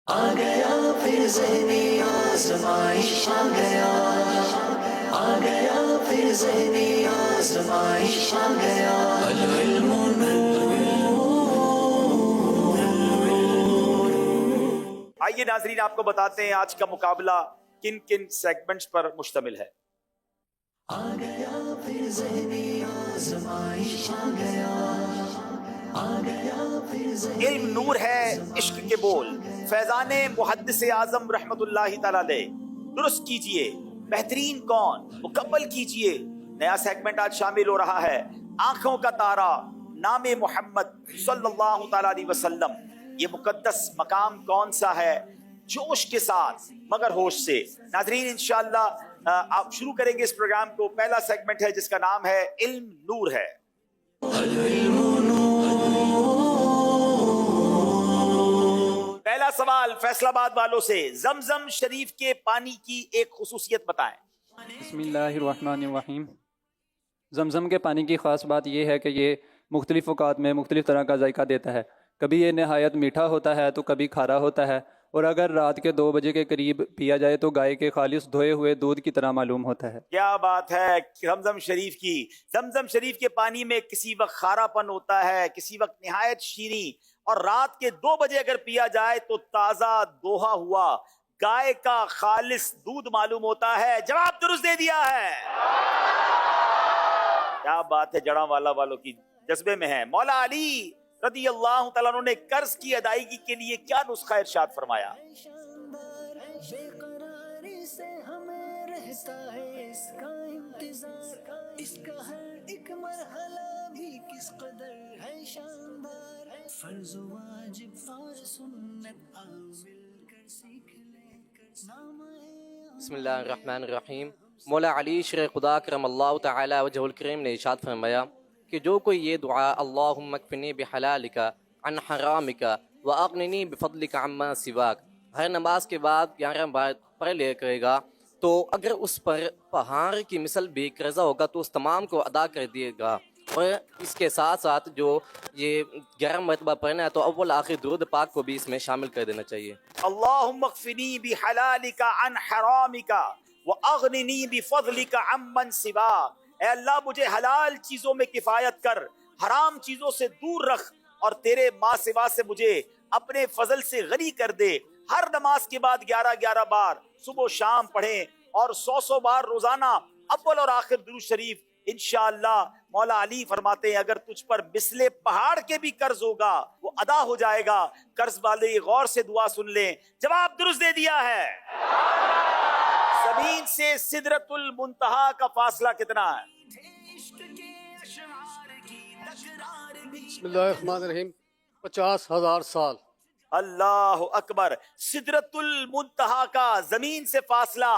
آ گیا پھر ذہنی آزمائش آ گیا، آ گیا پھر ذہنی آزمائش آ گیا، العلم آئیے ناظرین آپ کو بتاتے ہیں آج کا مقابلہ کن کن سیگمنٹس پر مشتمل ہے۔ آ گیا پھر ذہنی آزمائش آ گیا، آ گیا پھر ذہنی علم نور ہے، عشق کے بول، فیضان محدث اعظم رحمت اللہ تعالی علیہ۔ درست کیجئے بہترین کون، مکمل کیجئے۔ نیا سیگمنٹ آج شامل ہو رہا ہے، آنکھوں کا تارا، نام محمد صلی اللہ تعالی علیہ وسلم۔ یہ مقدس مقام کون سا ہے؟ جوش کے ساتھ مگر ہوش سے۔ ناظرین انشاءاللہ آپ شروع کریں گے اس پروگرام کو۔ پہلا سیگمنٹ ہے جس کا نام ہے علم نور ہے۔ پہلا سوال فیصل آباد والوں سے، زمزم شریف کے پانی کی ایک خصوصیت بتائیں۔ بسم اللہ الرحمن الرحیم۔ زمزم کے پانی کی خاص بات یہ ہے کہ یہ مختلف اوقات میں مختلف طرح کا ذائقہ دیتا ہے۔ کبھی یہ نہایت میٹھا ہوتا ہے تو کبھی کھارا ہوتا ہے، اور اگر رات کے 2 بجے کے قریب پیا جائے تو گائے کے خالص دھوئے ہوئے دودھ کی طرح معلوم ہوتا ہے۔ کیا بات ہے زمزم شریف کی۔ زمزم شریف کے پانی میں کسی وقت کھارا پن ہوتا ہے، کسی وقت نہایت شیریں، اور رات کے 2 بجے اگر پیا جائے تو تازہ دوہا ہوا گائے کا خالص دودھ معلوم ہوتا ہے۔ جواب درست دے دیا ہے۔ کیا بات ہے، جڑاں والا والوں کی جذبے میں ہے۔ مولا علی رضی اللہ تعالیٰ عنہ نے قرض کی ادائیگی کے لیے کیا نسخہ ارشاد فرمایا؟ شاندار بے قراری سے ہمیں رہتا ہے اس کا انتظار، اس کا ہر ایک مرحلہ بھی کس قدر ہے شاندار، فرض و واجب اور سنت آ مل کر سیکھ لے کر نام ہے۔ بسم اللہ الرحمن الرحیم۔ مولا علی شر خدا کرم اللہ تعالی وجہ الکریم نے ارشاد فرمایا کہ جو کوئی یہ دعا اللہم اکفنی بحلالک عن حرامک واغننی بفضلک عما سواک ہر نماز کے بعد 11 بار پڑھ لیا کرے گا، تو اگر اس پر پہاڑ کی مثل بھی قرضہ ہوگا تو اس تمام کو ادا کر دیے گا۔ اور اس کے ساتھ ساتھ جو یہ 11 مرتبہ پڑھنا ہے تو اول آخر درود پاک کو بھی اس میں شامل کر دینا چاہیے۔ اللہم اکفنی بحلالک عن حرامک واغننی بفضلک عمن سواک۔ اے اللہ مجھے حلال چیزوں میں کفایت کر، حرام چیزوں سے دور رکھ، اور تیرے ما سوا سے مجھے اپنے فضل سے غنی کر دے۔ ہر نماز کے بعد 11 بار صبح و شام پڑھیں، اور 100 بار روزانہ اول اور آخر درود شریف۔ انشاءاللہ مولا علی فرماتے ہیں اگر تجھ پر مثل پہاڑ کے بھی قرض ہوگا وہ ادا ہو جائے گا۔ قرض والے غور سے دعا سن لیں، جواب درست دے دیا ہے۔ زمین سے سدرۃ المنتہا کا فاصلہ کتنا ہے؟ بسم اللہ الرحمن الرحیم۔ 50,000 سال۔ اللہ اکبر۔ سدرۃ المنتہا کا زمین سے فاصلہ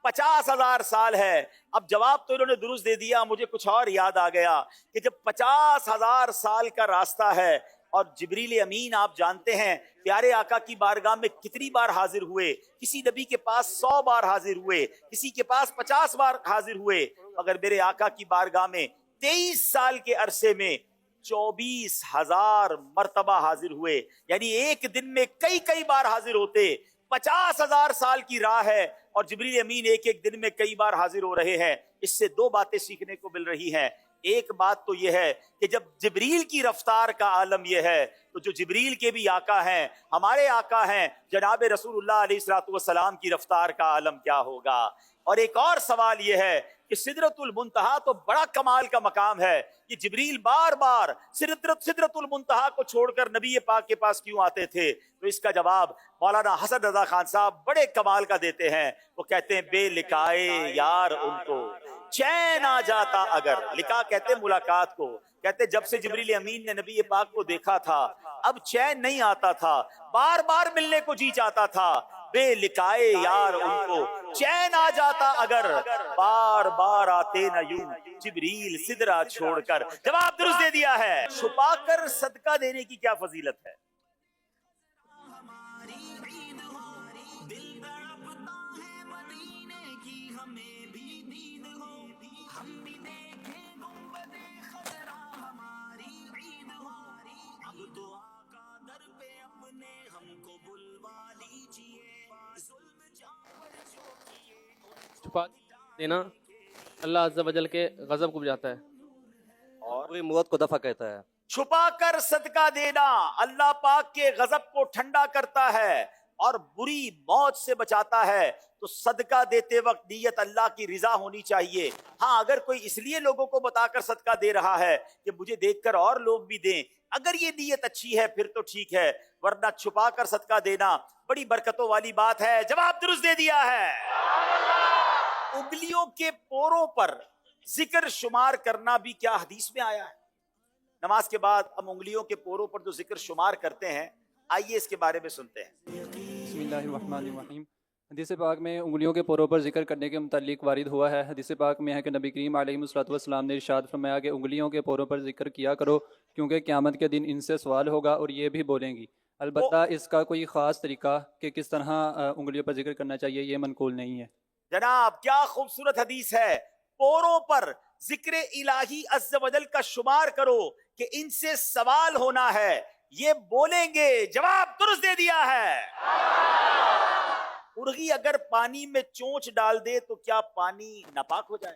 50,000 سال ہے۔ اب جواب تو انہوں نے درست دے دیا، مجھے کچھ اور یاد آ گیا کہ جب 50,000 سال کا راستہ ہے، اور جبریل امین آپ جانتے ہیں پیارے آقا کی بارگاہ میں کتنی بار حاضر ہوئے، کسی نبی کے پاس 100 بار حاضر ہوئے، کسی کے پاس 50 بار حاضر ہوئے، مگر میرے آقا کی بارگاہ میں 23 سال کے عرصے میں 24,000 مرتبہ حاضر ہوئے، یعنی ایک دن میں کئی بار حاضر ہوتے۔ 50,000 سال کی راہ ہے اور جبریل امین ایک دن میں کئی بار حاضر ہو رہے ہیں۔ اس سے 2 باتیں سیکھنے کو مل رہی ہیں۔ ایک بات تو یہ ہے کہ جب جبریل کی رفتار کا عالم یہ ہے تو جو جبریل کے بھی آقا ہیں، ہمارے آقا ہیں جناب رسول اللہ علیہ الصلوۃ والسلام کی رفتار کا عالم کیا ہوگا۔ اور ایک اور سوال یہ ہے کہ سدرۃ المنتہا تو بڑا کمال کا مقام ہے، یہ جبریل بار بار سدرۃ المنتہا کو چھوڑ کر نبی پاک کے پاس کیوں آتے تھے؟ تو اس کا جواب مولانا حسن رضا خان صاحب بڑے کمال کا دیتے ہیں۔ وہ کہتے ہیں بے لقائے یار ان کو چین آ جاتا اگر، لقاء کہتے ہیں ملاقات کو، کہتے جب سے جبریل امین نے نبی پاک کو دیکھا تھا اب چین نہیں آتا تھا، بار بار ملنے کو جی چاہتا تھا۔ بے لقائے یار ان کو چین آ جاتا اگر، بار بار آتے نہ یوں جبریل سدرہ چھوڑ کر۔ جواب درست دے دیا ہے۔ چھپا کر صدقہ دینے کی کیا فضیلت ہے؟ چھپا دینا اللہ عز و جل کے غضب کو بجاتا ہے. پوری موت کو دفع کہتا ہے. چھپا کر صدقہ دینا اللہ پاک کے غضب کو ٹھنڈا کرتا ہے اور بری موت سے بچاتا ہے. تو صدقہ دیتے وقت نیت اللہ کی رضا ہونی چاہیے. ہاں اگر کوئی اس لیے لوگوں کو بتا کر صدقہ دے رہا ہے کہ مجھے دیکھ کر اور لوگ بھی دیں، اگر یہ نیت اچھی ہے پھر تو ٹھیک ہے، ورنہ چھپا کر صدقہ دینا بڑی برکتوں والی بات ہے. جواب درست دے دیا ہے. انگلیوں کے پوروں پر ذکر شمار کرنا بھی کیا حدیث میں آیا ہے؟ نماز کے بعد ہم انگلیوں کے پوروں پر جو ذکر شمار کرتے ہیں، آئیے اس کے بارے میں سنتے ہیں. بسم اللہ الرحمن الرحیم. حدیث پاک میں انگلیوں کے پوروں پر ذکر کرنے کے متعلق وارد ہوا ہے. حدیث پاک میں ہے کہ نبی کریم علیہ الصلوۃ والسلام نے ارشاد فرمایا کہ انگلیوں کے پوروں پر ذکر کیا کرو کیونکہ قیامت کے دن ان سے سوال ہوگا اور یہ بھی بولیں گی. البتہ اس کا کوئی خاص طریقہ کہ کس طرح انگلیوں پر ذکر کرنا چاہیے یہ منقول نہیں ہے. جناب کیا خوبصورت حدیث ہے. پوروں پر ذکر الہی عز و جل کا شمار کرو کہ ان سے سوال ہونا ہے، یہ بولیں گے. جواب درست دے دیا ہے. مرغی اگر پانی میں چونچ ڈال دے تو کیا پانی ناپاک ہو جائے؟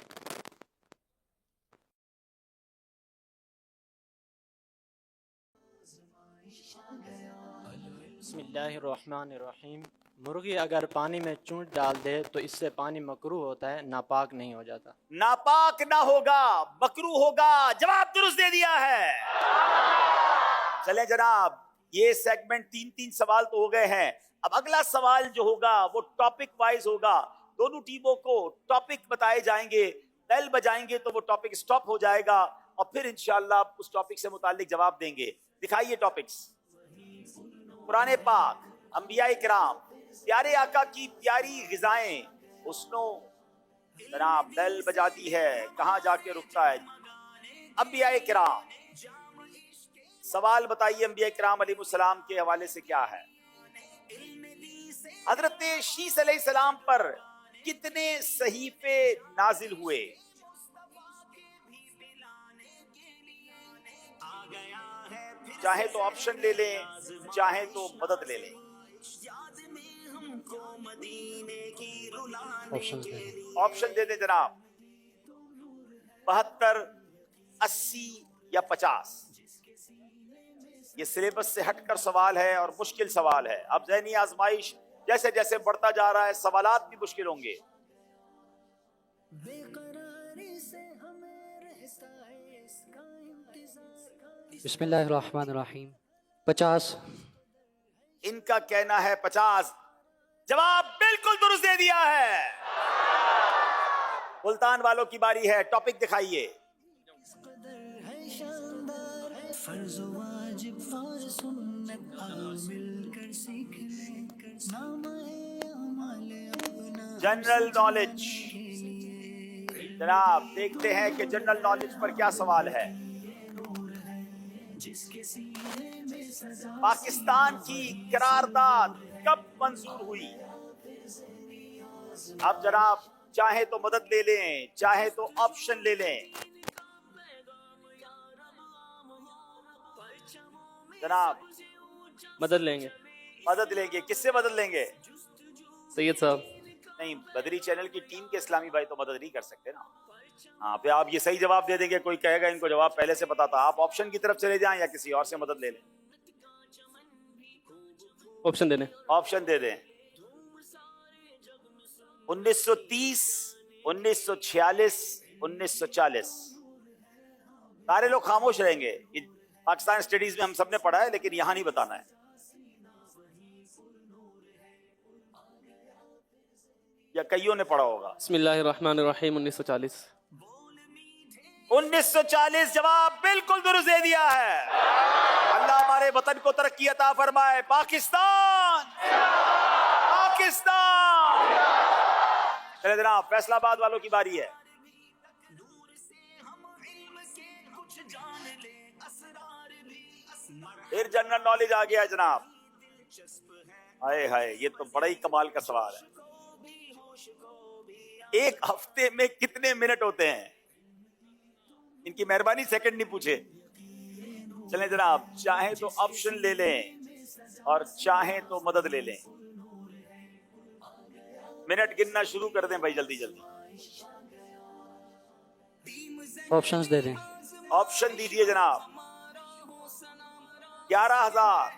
بسم اللہ الرحمن الرحیم. مرغی اگر پانی میں چونچ ڈال دے تو اس سے پانی مکروہ ہوتا ہے، ناپاک نہیں ہو جاتا. ناپاک نہ ہوگا، مکروہ ہوگا. جواب درست دے دیا ہے. چلیں جناب، یہ سیگمنٹ 3 سوال تو ہو گئے ہیں. اب اگلا سوال جو ہوگا وہ ٹاپک وائز ہوگا. دونوں ٹیموں کو ٹاپک بتائے جائیں گے، بیل بجائیں گے تو وہ ٹاپک سٹاپ ہو جائے گا اور پھر انشاءاللہ اس ٹاپک سے متعلق جواب دیں گے. دکھائیے ٹاپکس. قرآن پاک، انبیاء کرام، پیارے آقا کی پیاری غذائیں. حسنو جناب بیل بجاتی ہے، کہاں جا کے رکتا ہے؟ انبیاء کرام. سوال بتائیے انبیاء کرام علیہ السلام کے حوالے سے کیا ہے؟ حضرت شیس علیہ السلام پر کتنے صحیفے نازل ہوئے؟ چاہے تو آپشن لے لیں، چاہے تو مدد لے لیں. آپشن دے دیں جناب. 72، 80 یا 50. یہ سلیبس سے ہٹ کر سوال ہے اور مشکل سوال ہے. اب ذہنی آزمائش جیسے جیسے بڑھتا جا رہا ہے سوالات بھی مشکل ہوں گے. بےقراری سے ہمیں رہتا ہے اس کا انتظار. بسم اللہ الرحمن الرحیم. 50. ان کا کہنا ہے 50. جواب بالکل درست دے دیا ہے. ملتان والوں کی باری ہے. ٹاپک دکھائیے. اس قدر ہے شاندار ہے فرض و واجب اور سنت، آؤ مل کر سیکھ لیں نام ہے اعمال اپنا. General knowledge. جناب دیکھتے ہیں کہ جنرل نالج پر کیا سوال ہے. پاکستان کی قرارداد کب منظور ہوئی؟ اب جناب چاہے تو مدد لے لیں، چاہے تو آپشن لے لیں. جناب مدد لیں گے. مدد لیں گے. کس سے مدد لیں گے؟ سید صاحب. نہیں، بدری چینل کی ٹیم کے اسلامی بھائی تو مدد نہیں کر سکتے نا. ہاں پہ آپ یہ صحیح جواب دے دیں گے. کوئی کہے گا ان کو جواب پہلے سے پتا تھا. آپ آپشن کی طرف چلے جائیں یا کسی اور سے مدد لے لیں. آپشن دے دیں. آپشن دے دیں. 1930، 1946، 1940. سارے لوگ خاموش رہیں گے. پاکستان اسٹڈیز میں ہم سب نے پڑھا ہے لیکن یہاں نہیں بتانا ہے. یا کئیوں نے پڑھا ہوگا. بسم اللہ الرحمن الرحیم. 1940. 1940 جواب بالکل درست دے دیا ہے. اللہ ہمارے وطن کو ترقی عطا فرمائے. پاکستان، پاکستان. چلے جناب فیصلہ آباد والوں کی باری ہے. پھر جنرل نالج آ گیا جناب. ہائے ہائے، یہ تو بڑا ہی کمال کا سوال ہے. ایک ہفتے میں کتنے منٹ ہوتے ہیں؟ ان کی مہربانی سیکنڈ نہیں پوچھے. چلیں جناب، چاہیں تو آپشن لے لیں اور چاہیں تو مدد لے لیں. منٹ گننا شروع کر دیں بھائی، جلدی جلدی آپشنز دے دیں. آپشن دیجئے جناب. 11,000،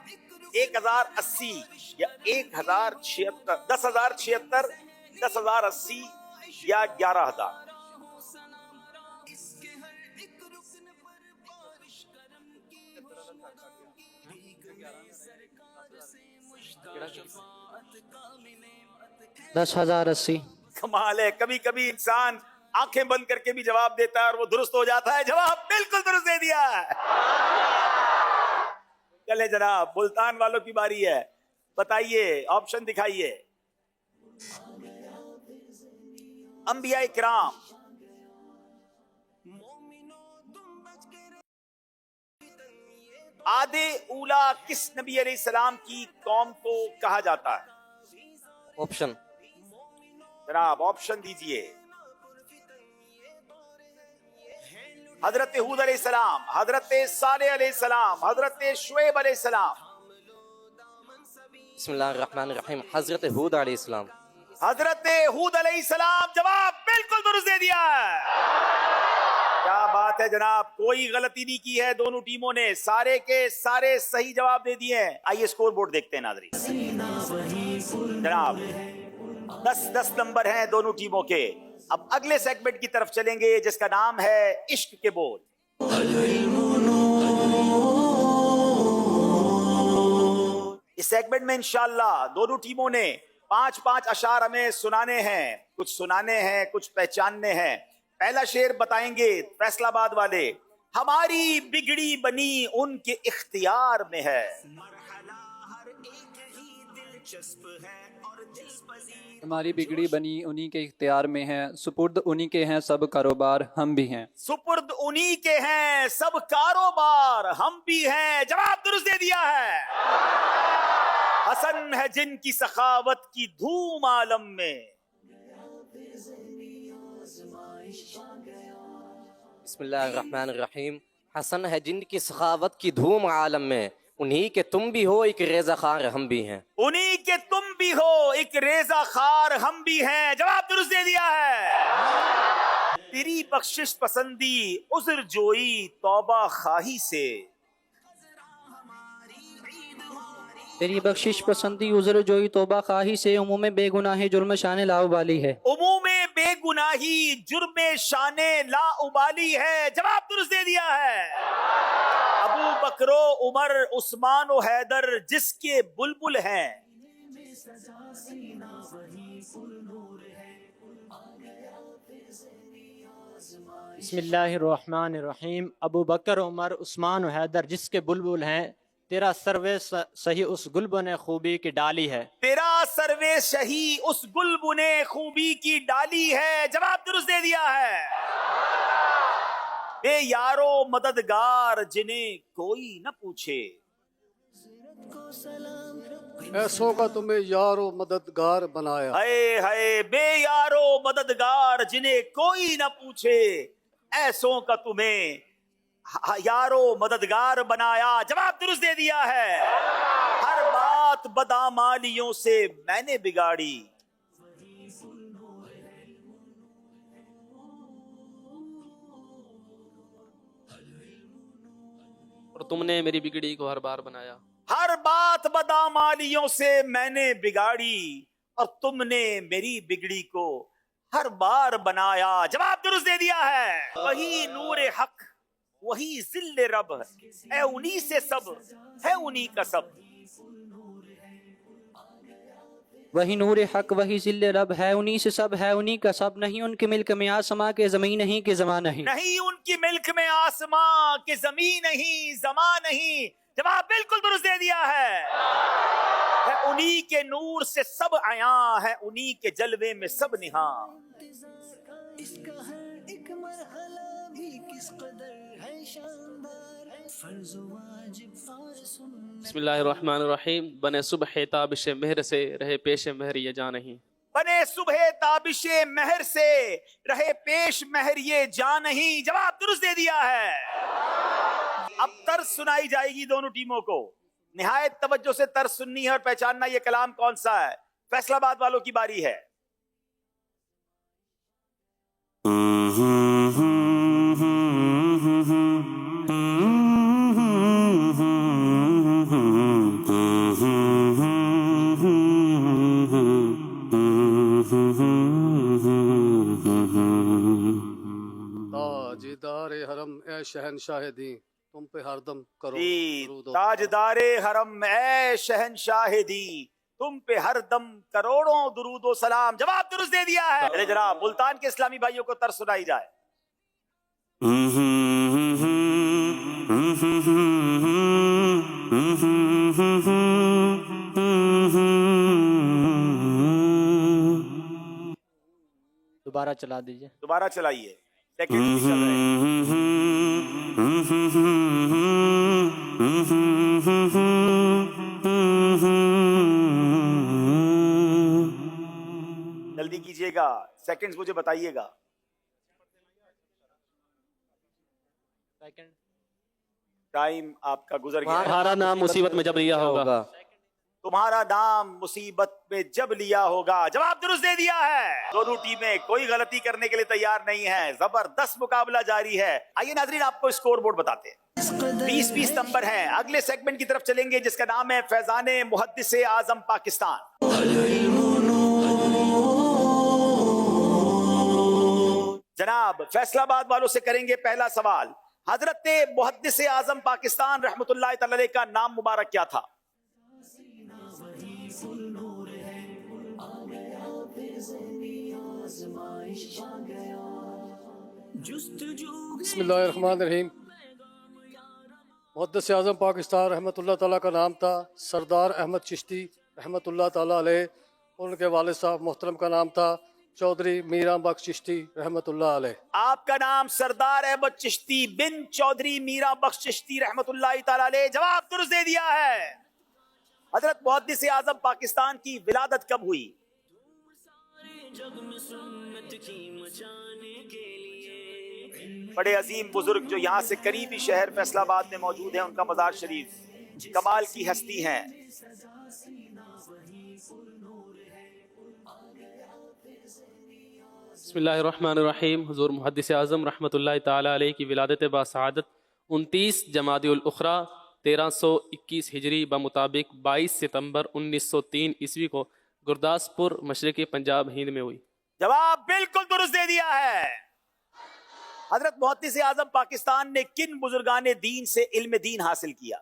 1,080 یا 1,076، 10,076، 10,080 یا 11,000. دس ہزار اسی. کمال ہے، کبھی کبھی انسان آنکھیں بند کر کے بھی جواب دیتا ہے اور وہ درست ہو جاتا ہے. جواب بالکل درست دے دیا ہے. چلے جناب، ملتان والوں کی باری ہے. بتائیے، آپشن دکھائیے. انبیاء کرام، عہد اولا کس نبی علیہ السلام کی قوم کو کہا جاتا ہے؟ آپشن جناب آپشن دیجئے. حضرت ہود علیہ السلام، حضرت صالح علیہ السلام، حضرت شعیب علیہ السلام. بسم اللہ الرحمن الرحیم. حضرت ہود علیہ السلام. حضرت ہود علیہ السلام. جواب بالکل درست دے دیا ہے. کیا بات ہے جناب، کوئی غلطی نہیں کی ہے دونوں ٹیموں نے، سارے کے سارے صحیح جواب دے دیے ہیں. آئیے اسکور بورڈ دیکھتے ہیں ناظرین. جناب 10 نمبر ہیں دونوں ٹیموں کے. اب اگلے سیگمنٹ کی طرف چلیں گے جس کا نام ہے عشق کے بول. اس سیگمنٹ میں انشاءاللہ دونوں ٹیموں نے 5 اشعار ہمیں سنانے ہیں، کچھ سنانے ہیں، کچھ پہچاننے ہیں. پہلا شعر بتائیں گے فیصل آباد والے. ہماری بگڑی بنی ان کے اختیار میں ہے. ہماری بگڑی بنی انہی کے اختیار میں ہے، سپرد انہی کے ہیں سب کاروبار ہم بھی ہیں. سپرد انہی کے ہیں سب کاروبار ہم بھی ہیں. جواب درست دے دیا ہے. حسن ہے جن کی سخاوت کی دھوم عالم میں. بسم اللہ الرحمن الرحیم. حسن ہے جن کی سخاوت کی دھوم عالم میں، انہی کے تم بھی ہو ایک ریزہ خار ہم بھی ہیں. انہی کے تم بھی ہو ایک ریزہ خار ہم بھی ہیں. جواب درست دے دیا ہے. تیری بخشش پسندی عذر جوئی توبہ خواہی سے. تیری بخشش پسندی عذر جوئی توبہ خواہی سے، عموم بے گناہ جرم شان لا ابالی ہے. عموم بے گناہی جرم شان لا ابالی ہے. جواب درست دے دیا ہے. ابو بکر و عمر عثمان و حیدر جس کے بلبل ہیں. بسم اللہ الرحمن الرحیم. ابو بکر عمر عثمان و حیدر جس کے بلبل ہیں، تیرا سروے صحیح اس گلبن خوبی کی ڈالی ہے. تیرا سروے شہی اس گلبن خوبی کی ڈالی ہے. جواب درست دے دیا ہے. بے یارو مددگار جنہیں کوئی نہ پوچھے. ایسوں کا تمہیں یار و مددگار بنایا. ہائے ہائے، بے یارو مددگار جنہیں کوئی نہ پوچھے، ایسوں کا تمہیں یارو مددگار بنایا. جواب درست دے دیا ہے. ہر بات بدامالیوں سے میں نے بگاڑی. اور تم نے میری بگڑی کو ہر بار بنایا. ہر بات بدامالیوں سے میں نے بگاڑی اور تم نے میری بگڑی کو ہر بار بنایا. جواب درست دے دیا ہے. وہی نور حق وہی ذل رب ہے، انہی سے سب ہے انہی کا سب. وہی نور حق وہی ذل رب ہے، انہی سے سب ہے انہی کا سب. نہیں ان کے ملک میں آسماں کے زمین نہیں کہ زمان نہیں. نہیں ان کی ملک میں آسماں کے زمین نہیں زمان نہیں. جواب بالکل درست دے دیا ہے. انہی کے نور سے سب عیاں ہے، انہی کے جلوے میں سب نہاں. اس کا ہر ایک مرحلہ بھی کس قدر ہے شاندار، فرض و واجب اور سنت. بسم اللہ الرحمن الرحیم. بنے صبح تابش مہر سے رہے پیش مہر یہ جان نہیں. بنے صبح تابش مہر سے رہے پیش مہر یہ جان نہیں. جواب درست دے دیا ہے. اب طرز سنائی جائے گی دونوں ٹیموں کو. نہایت توجہ سے طرز سننی ہے اور پہچاننا یہ کلام کون سا ہے. فیصل آباد والوں کی باری ہے. تاجدار حرم اے شہنشاہ دین تم پہ ہر دم کرو جی درود و تاجدار حرم اے شہنشاہ دی تم پہ ہر دم کروڑوں درود و سلام. جواب درست دے دیا ہے. چلے جناب ملتان کے اسلامی بھائیوں کو طرز سنائی جائے. دوبارہ چلا دیجیے. دوبارہ چلائیے, سیکنڈ بھی چل رہے ہیں. جلدی کیجئے گا, سیکنڈز مجھے بتائیے گا. ٹائم آپ کا گزر گیا. تمہارا نام مصیبت میں جب لیا ہوگا. تمہارا نام مصیبت میں جب لیا ہوگا. جواب درست دے دیا ہے. دونوں ٹیمیں کوئی غلطی کرنے کے لیے تیار نہیں ہیں. زبردست مقابلہ جاری ہے. آئیے ناظرین آپ کو اسکور بورڈ بتاتے ہیں. 20 نمبر ہیں. اگلے سیگمنٹ کی طرف چلیں گے جس کا نام ہے فیضان محدث اعظم پاکستان. جناب فیصلہ آباد والوں سے کریں گے پہلا سوال. حضرت محدث اعظم پاکستان رحمت اللہ تعالی علیہ کا نام مبارک کیا تھا؟ بسم اللہ الرحمن الرحیم. محدث اعظم پاکستان رحمۃ اللہ تعالیٰ کا نام تھا سردار احمد چشتی رحمۃ اللہ تعالیٰ علیہ. ان کے والد صاحب محترم کا نام تھا چودھری میرا بخش چشتی رحمۃ اللہ علیہ. آپ کا نام سردار احمد چشتی بن چودھری میرا بخش چشتی رحمت اللہ تعالی علیہ. جواب درست دے دیا ہے. حضرت محدث اعظم پاکستان کی ولادت کب ہوئی؟ بڑے عظیم بزرگ جو یہاں سے قریبی شہر فیصل آباد میں موجود ہیں, ان کا مزار شریف کمال کی ہستی ہیں. بسم اللہ الرحمن الرحیم. حضور محدث اعظم رحمۃ اللہ تعالی علیہ کی ولادت باسعادت 29 جمادی الاخری 1321 ہجری بمطابق 22 ستمبر 1903 عیسوی کو گرداسپور مشرقی پنجاب ہند میں ہوئی. جواب بالکل درست دے دیا ہے. حضرت محدث اعظم پاکستان نے کن بزرگان دین سے علم دین حاصل کیا؟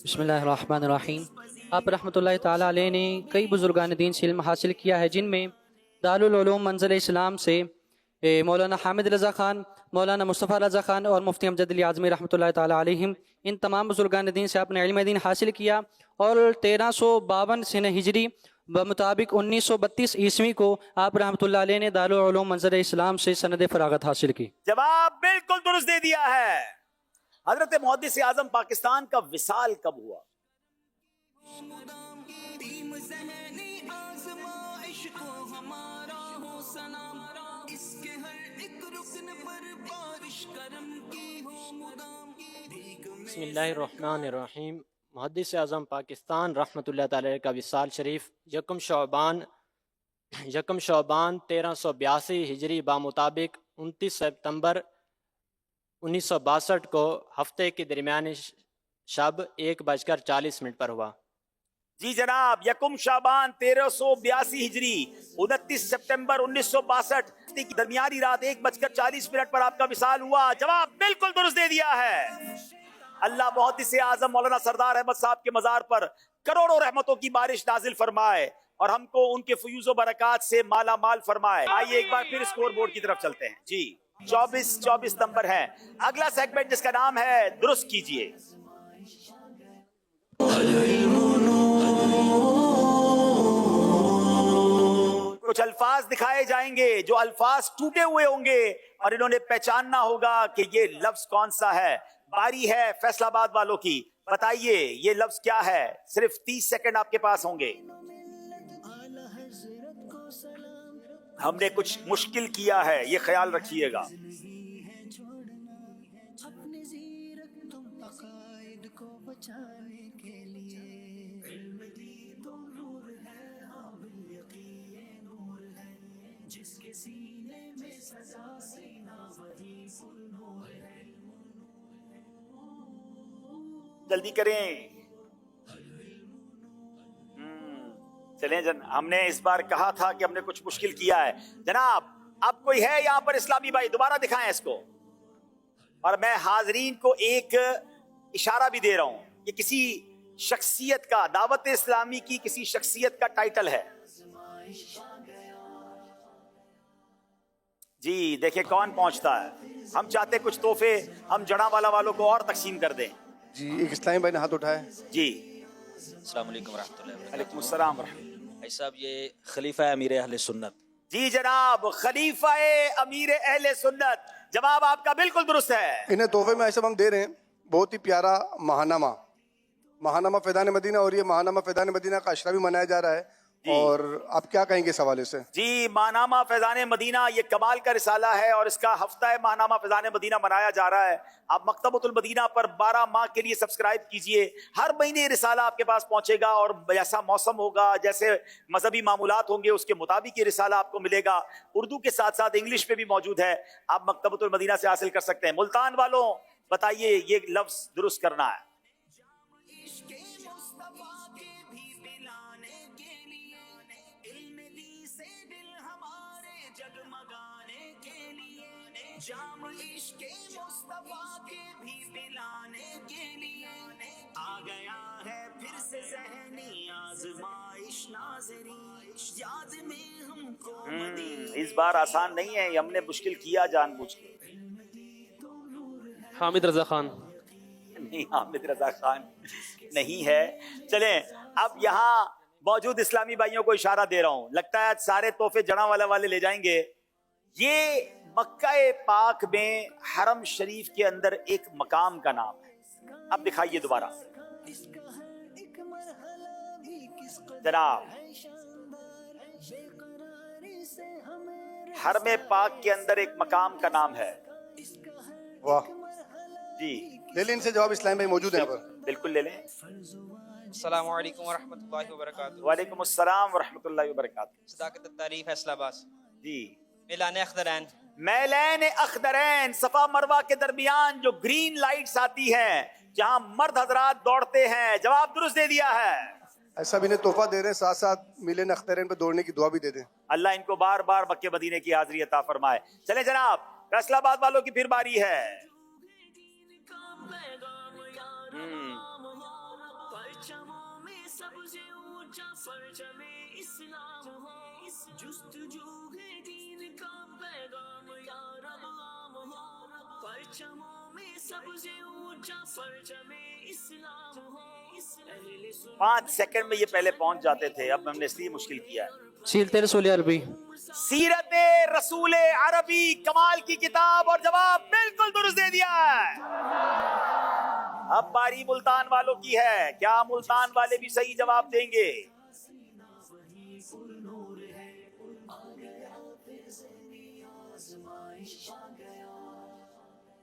بسم اللہ الرحمن الرحیم. آپ رحمۃ اللہ تعالیٰ علیہ نے کئی بزرگان دین سے علم حاصل کیا ہے, جن میں دارالعلوم منزل اسلام سے مولانا حامد رضا خان, مولانا مصطفیٰ رضا خان اور مفتی امجد علی اعظمی رحمۃ اللہ تعالیٰ علیہم. ان تمام بزرگان دین سے آپ نے علم دین حاصل کیا اور 1352 سنہ ہجری بمطابق 1932 عیسوی کو آپ رحمۃ اللہ علیہ نے دارالعلوم منزل اسلام سے سند فراغت حاصل کی. جواب بالکل درست دے دیا ہے. حضرت محدث اعظم پاکستان کا وصال کب ہوا؟ بسم اللہ الرحمن الرحیم. محدث اعظم پاکستان رحمۃ اللہ تعالی کا وصال شریف یکم شعبان 1382 ہجری بمطابق 29 ستمبر 1962 کو ہفتے کی درمیانی شب 1:40 پر ہوا. جی جناب, یکم شعبان 1382 ہجری 29 سپتمبر 1962 کی درمیانی رات 1:40 پر آپ کا وصال ہوا. جواب بالکل درست دے دیا ہے. اللہ محدث اعظم مولانا سردار احمد صاحب کے مزار پر کروڑوں رحمتوں کی بارش نازل فرمائے اور ہم کو ان کے فیوز و برکات سے مالا مال فرمائے. آئیے ایک بار پھر اسکور بورڈ کی طرف چلتے ہیں. جی 24 نمبر ہے. اگلا سیگمنٹ جس کا نام ہے درست کیجئے. کچھ الفاظ دکھائے جائیں گے, جو الفاظ ٹوٹے ہوئے ہوں گے اور انہوں نے پہچاننا ہوگا کہ یہ لفظ کون سا ہے. باری ہے فیصل آباد والوں کی, بتائیے یہ لفظ کیا ہے. صرف 30 سیکنڈ آپ کے پاس ہوں گے. ہم نے کچھ مشکل کیا ہے, یہ خیال رکھیے گا. اپنے زیرک تم عقائد کو بچانے کے لیے علم دین تو نور ہے, ہاں بالیقین جلدی کریں. چلیں ہم نے اس بار کہا تھا کہ ہم نے کچھ مشکل کیا ہے. جناب اب کوئی ہے یہاں پر اسلامی بھائی؟ دوبارہ دکھائیں اس کو. اور میں حاضرین کو ایک اشارہ بھی دے رہا ہوں کہ کسی شخصیت کا، دعوت اسلامی کی کسی شخصیت کا ٹائٹل ہے. جی دیکھیں کون پہنچتا ہے. ہم چاہتے کچھ تحفے ہم جڑا والا والوں کو اور تقسیم کر دیں. جی ایک اسلامی بھائی نے ہاتھ اٹھایا. جی السلام علیکم ورحمۃ اللہ وبرکاتہ. وعلیکم السلام ورحمۃ اللہ. بھائی صاحب یہ خلیفہ امیر اہل سنت. جی جناب خلیفہ امیر اہل سنت. جواب آپ کا بالکل درست ہے. انہیں تحفے میں ایسا ہم دے رہے ہیں بہت ہی پیارا ماہنامہ فیضان مدینہ، اور یہ ماہنامہ فیضان مدینہ کا عشرہ بھی منایا جا رہا ہے. اور آپ کیا کہیں گے اس حوالے سے؟ جی ماہنامہ فیضان مدینہ یہ کمال کا رسالہ ہے اور اس کا ہفتہ ماہنامہ فیضان مدینہ منایا جا رہا ہے. آپ مکتبۃ المدینہ پر 12 ماہ کے لیے سبسکرائب کیجئے. ہر مہینے رسالہ آپ کے پاس پہنچے گا اور جیسا موسم ہوگا، جیسے مذہبی معمولات ہوں گے، اس کے مطابق یہ رسالہ آپ کو ملے گا. اردو کے ساتھ ساتھ انگلش پہ بھی موجود ہے. آپ مکتبۃ المدینہ سے حاصل کر سکتے ہیں. ملتان والوں بتائیے یہ لفظ درست کرنا ہے. جام عشق مصطفیٰ کے بھی پلانے کے لیے آ گیا ہے پھر سے ذہنی آزمائش ناظرین یاد میں ہم کو اس بار آسان نہیں ہے، ہم نے مشکل کیا جان بوجھ کے. حامد رضا خان. نہیں حامد رضا خان نہیں ہے. چلیں اب یہاں موجود اسلامی بھائیوں کو اشارہ دے رہا ہوں. لگتا ہے سارے تحفے جڑا والا والے لے جائیں گے. یہ مکہ پاک میں حرم شریف کے اندر ایک مقام کا نام ہے. اب دکھائیے دوبارہ جناب. حرم پاک کے اندر ایک مقام کا نام ہے. واہ جی لے لیں ان سے جواب. اسلامی بھائی موجود ہیں یہاں پر. بالکل لے لیں. السلام علیکم ورحمۃ اللہ وبرکاتہ. وعلیکم السلام ورحمۃ اللہ وبرکاتہ. صداقت التعریف فیصلہ آباد. جی میلان اخدرین. میلین اخدرین صفا مروہ کے درمیان جو گرین لائٹس آتی ہیں جہاں مرد حضرات دوڑتے ہیں. جواب درست دے دیا ہے. ایسا بھی انہیں تحفہ دے رہے ہیں، ساتھ ساتھ میلان اخترین پہ دوڑنے کی دعا بھی دے دیں. اللہ ان کو بار بار مکے مدینے کی حاضری عطا فرمائے. چلیں جناب فیصلہ آباد والوں کی پھر باری ہے. پانچ سیکنڈ میں یہ پہلے پہنچ جاتے تھے، اب ہم نے اس لیے مشکل کیا ہے. سیرت رسول عربی. سیرت رسول عربی کمال کی کتاب، اور جواب بالکل درست دے دیا ہے. اب باری ملتان والوں کی ہے. کیا ملتان والے بھی صحیح جواب دیں گے؟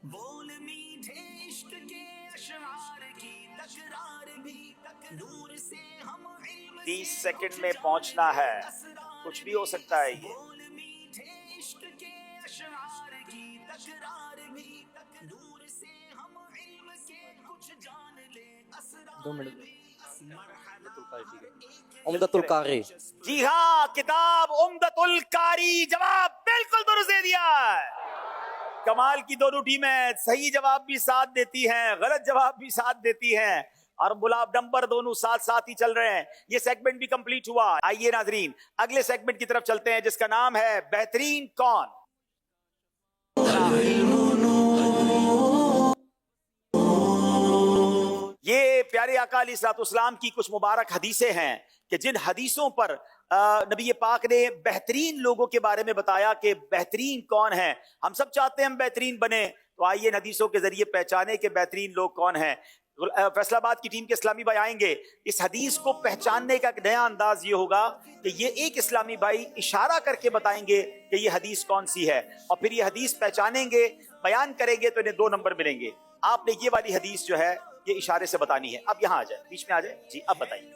بول میٹھے عشق کے اشعار کی تکرار بھی نور سے ہم علم 30 سیکنڈ میں پہنچنا ہے. کچھ بھی ہو سکتا ہے. یہ بول میٹھے عشق کے اشعار کی تکرار بھی نور سے ہم علم کے کچھ جان لے اسرار. 2 منٹ. عمدۃ القاری. جی ہاں کتاب عمدۃ القاری. جواب بالکل درست دے دیا ہے. کمال کی دونوں ٹیمیں صحیح جواب بھی ساتھ دیتی ہیں، غلط جواب بھی ساتھ دیتی ہیں، اور گلاب نمبر دونوں ساتھ ساتھ ہی چل رہے ہیں. یہ سیگمنٹ بھی کمپلیٹ ہوا. آئیے ناظرین اگلے سیگمنٹ کی طرف چلتے ہیں جس کا نام ہے بہترین کون. یہ پیارے آقا علیہ الصلوۃ والسلام کی کچھ مبارک حدیثیں ہیں کہ جن حدیثوں پر نبی پاک نے بہترین لوگوں کے بارے میں بتایا کہ بہترین کون ہیں. ہم سب چاہتے ہیں ہم بہترین بنے، تو آئیے حدیثوں کے ذریعے پہچانے کہ بہترین لوگ کون ہیں. فیصل آباد کی ٹیم کے اسلامی بھائی آئیں گے. اس حدیث کو پہچاننے کا ایک نیا انداز یہ ہوگا کہ یہ ایک اسلامی بھائی اشارہ کر کے بتائیں گے کہ یہ حدیث کون سی ہے، اور پھر یہ حدیث پہچانیں گے، بیان کریں گے تو انہیں 2 نمبر ملیں گے. آپ نے یہ والی حدیث جو ہے یہ اشارے سے بتانی ہے. اب یہاں آ جائے، بیچ میں آ جائے. جی اب بتائیے.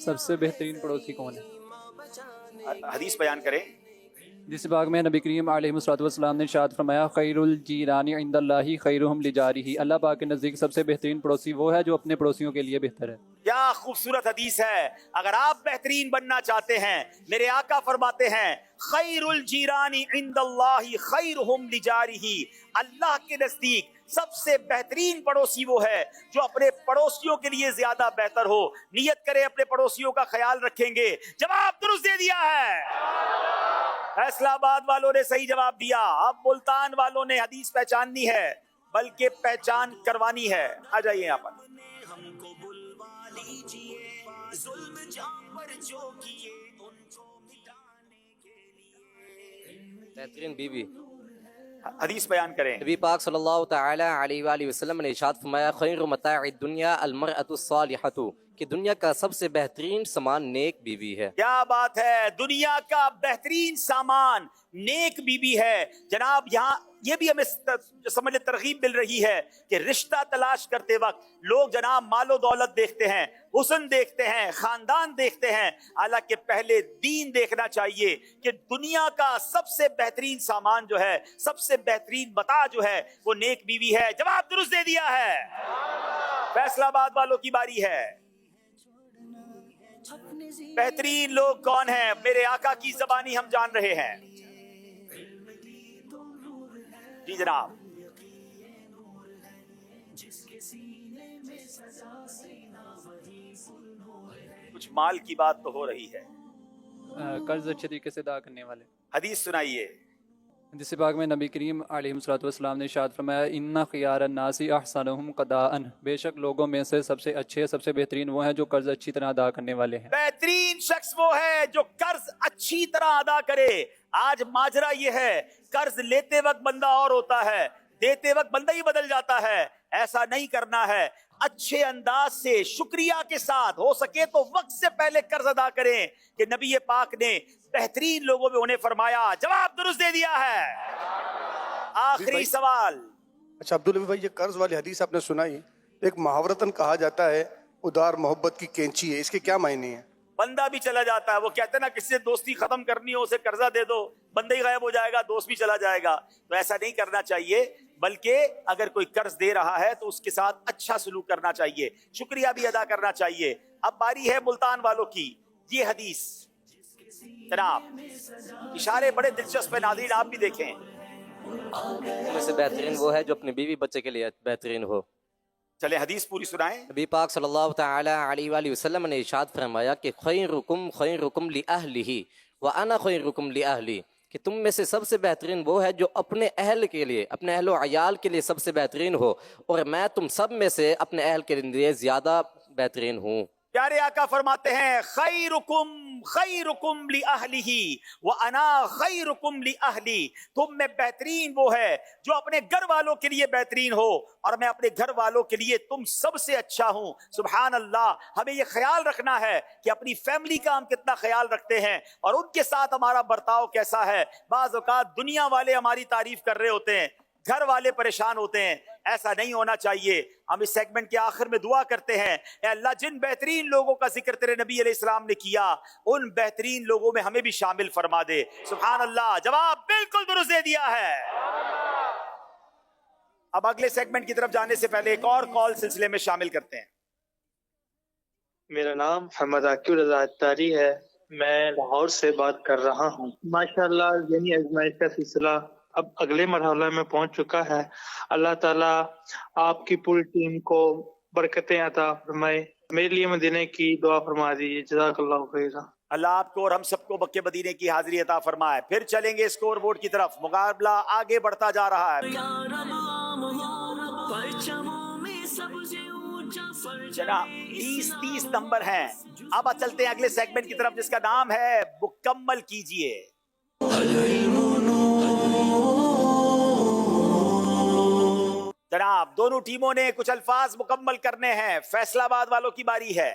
سب سے بہترین پڑوسی کون ہے؟ حدیث بیان کریں. جس باغ میں نبی کریم علیہ الصلوۃ والسلام نے ارشاد فرمایا خیر الجیران عند اللہ خیرہم لجارہ، اللہ پاک کے نزدیک سب سے بہترین پڑوسی وہ ہے جو اپنے پڑوسیوں کے لیے بہتر ہے. کیا خوبصورت حدیث ہے. اگر آپ بہترین بننا چاہتے ہیں، میرے آقا فرماتے ہیں خیر الجیران عند اللہ خیرہم لجارہ، اللہ کے نزدیک سب سے بہترین پڑوسی وہ ہے جو اپنے پڑوسیوں کے لیے زیادہ بہتر ہو. نیت کرے اپنے پڑوسیوں کا خیال رکھیں گے. جواب درست دے دیا ہے. فیصلہ آباد والوں نے صحیح جواب دیا. اب ملتان والوں نے حدیث پہچاننی ہے بلکہ پہچان کروانی ہے. آ جائیے یہاں پر. ہم کو بلوا لیجئے ظلم جہاں پر جو کیے ان کو مٹانے کے لیے. بہترین بیوی. حدیث بیان کریں. نبی پاک صلی اللہ تعالی علیہ وآلہ وسلم نے ارشاد فرمایا خیر متاع الدنیا المرأة الصالحۃ، کہ دنیا کا سب سے بہترین سامان نیک بیوی ہے. کیا بات ہے. دنیا کا بہترین سامان نیک بیوی ہے. جناب یہاں یہ بھی ہمیں سمجھ ترغیب مل رہی ہے کہ رشتہ تلاش کرتے وقت لوگ جناب مال و دولت دیکھتے ہیں، حسن دیکھتے ہیں، خاندان دیکھتے ہیں، حالانکہ پہلے دین دیکھنا چاہیے کہ دنیا کا سب سے بہترین سامان جو ہے، سب سے بہترین متاع جو ہے وہ نیک بیوی ہے. جواب درست دے دیا ہے. فیصلہ آباد والوں کی باری ہے. بہترین لوگ کون ہیں؟ میرے آقا کی زبانی ہم جان رہے ہیں. جی جناب. کچھ مال کی بات تو ہو رہی ہے. قرض اچھے طریقے سے ادا کرنے والے. حدیث سنائیے. جس باغ میں نبی کریم علیہ الصلوۃ والسلام نے ارشاد فرمایا ان خیار الناس احسنہم قضاء، بے شک لوگوں میں سے سب سے اچھے سب سے بہترین وہ ہیں جو قرض اچھی طرح ادا کرنے والے ہیں. بہترین شخص وہ ہے جو قرض اچھی طرح ادا کرے. آج ماجرا یہ ہے قرض لیتے وقت بندہ اور ہوتا ہے، دیتے وقت بندہ ہی بدل جاتا ہے. ایسا نہیں کرنا ہے. اچھے انداز سے شکریہ کے ساتھ ہو سکے تو وقت سے پہلے قرض ادا کریں کہ نبی پاک نے بہترین لوگوں میں انہیں فرمایا. جواب درست دے دیا ہے. آخری سوال. اچھا عبداللہ بھائی، یہ قرض والی حدیث آپ نے سنائی، ایک محاورتاً کہا جاتا ہے ادار محبت کی کینچی ہے، اس کے کیا معنی ہیں؟ بندہ بھی چلا جاتا ہے. وہ کہتے ہیں نا کسی سے دوستی ختم کرنی ہو اسے قرضہ دے دو، بندہ ہی غائب ہو جائے گا، دوست بھی چلا جائے گا. تو ایسا نہیں کرنا چاہیے، بلکہ اگر کوئی قرض دے رہا ہے تو اس کے ساتھ اچھا سلوک کرنا چاہیے، شکریہ بھی ادا کرنا چاہیے. اب باری ہے ملتان والوں کی. یہ حدیث جناب اشارے بڑے دلچسپ ہیں، ناظرین آپ بھی دیکھیں. ان میں سے بہترین وہ ہے جو اپنے بیوی بچے کے لیے بہترین ہو. چلے حدیث پوری سنائیں. نبی پاک صلی اللہ تعالی علیہ وآلہ وسلم نے ارشاد فرمایا کہ خیرکم لأہلہ وانا خیرکم لأہلی، کہ تم میں سے سب سے بہترین وہ ہے جو اپنے اہل کے لیے، اپنے اہل و عیال کے لیے سب سے بہترین ہو، اور میں تم سب میں سے اپنے اہل کے لیے زیادہ بہترین ہوں. پیارے آقا فرماتے ہیں خیرکم لأہلہ وانا خیرکم لأہلی، تم میں بہترین وہ ہے جو اپنے گھر والوں کے لیے بہترین ہو اور میں اپنے گھر والوں کے لیے تم سب سے اچھا ہوں. سبحان اللہ. ہمیں یہ خیال رکھنا ہے کہ اپنی فیملی کا ہم کتنا خیال رکھتے ہیں اور ان کے ساتھ ہمارا برتاؤ کیسا ہے. بعض اوقات دنیا والے ہماری تعریف کر رہے ہوتے ہیں، گھر والے پریشان ہوتے ہیں. ایسا نہیں ہونا چاہیے. ہم اس سیگمنٹ کے آخر میں دعا کرتے ہیں اے اللہ جن بہترین لوگوں کا ذکر تیرے نبی علیہ السلام نے کیا ان بہترین لوگوں میں ہمیں بھی شامل فرما دے. سبحان اللہ. جواب بالکل درست دے دیا ہے. اب اگلے سیگمنٹ کی طرف جانے سے پہلے ایک اور کال سلسلے میں شامل کرتے ہیں. میرا نام محمد عاقب رضا اتاری ہے، میں لاہور سے بات کر رہا ہوں. ماشاءاللہ یعنی آزمائش کا سلسلہ اب اگلے مرحلہ میں پہنچ چکا ہے. اللہ تعالیٰ آپ کی پوری ٹیم کو برکتیں عطا فرمائے. میرے لیے مدینے کی دعا فرما دیجیے. جزاک اللہ خیرا. اللہ آپ کو اور ہم سب کو مکے مدینے کی حاضری عطا فرمائے. پھر چلیں گے اسکور بورڈ کی طرف. مقابلہ آگے بڑھتا جا رہا ہے. جناب 30 نمبر ہیں. اب چلتے ہیں اگلے سیگمنٹ کی طرف جس کا نام ہے مکمل کیجئے. جناب دونوں ٹیموں نے کچھ الفاظ مکمل کرنے ہیں. فیصلہ آباد والوں کی باری ہے.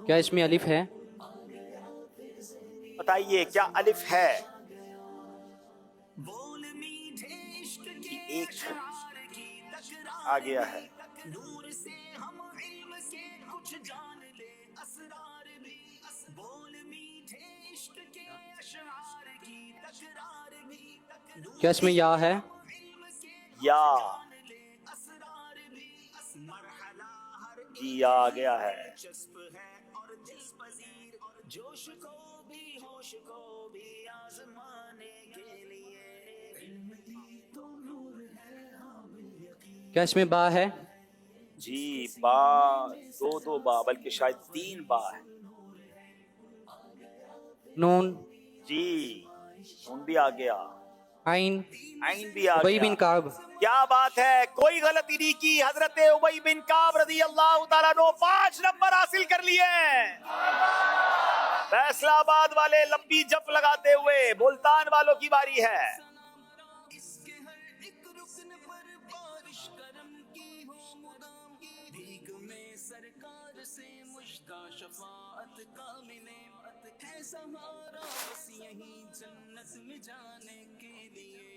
کیا اس میں الف ہے؟ بتائیے کیا الف ہے؟ ایک آ گیا ہے. کیا اس میں یا ہے؟ یا جی یا آ گیا ہے. کیا اس میں با ہے؟ جی با دو با بلکہ شاید 3 با ہے. نون، جی نون بھی آ گیا. عین، عین بھی آ ابی گیا. بن کعب. کیا بات ہے، کوئی غلطی نہیں کی. حضرت ابی بن کعب رضی اللہ تعالیٰ عنہ 5 نمبر حاصل کر لیے ہیں. فیصلہ آباد والے لمبی جپ لگاتے ہوئے ملتان والوں کی باری ہے.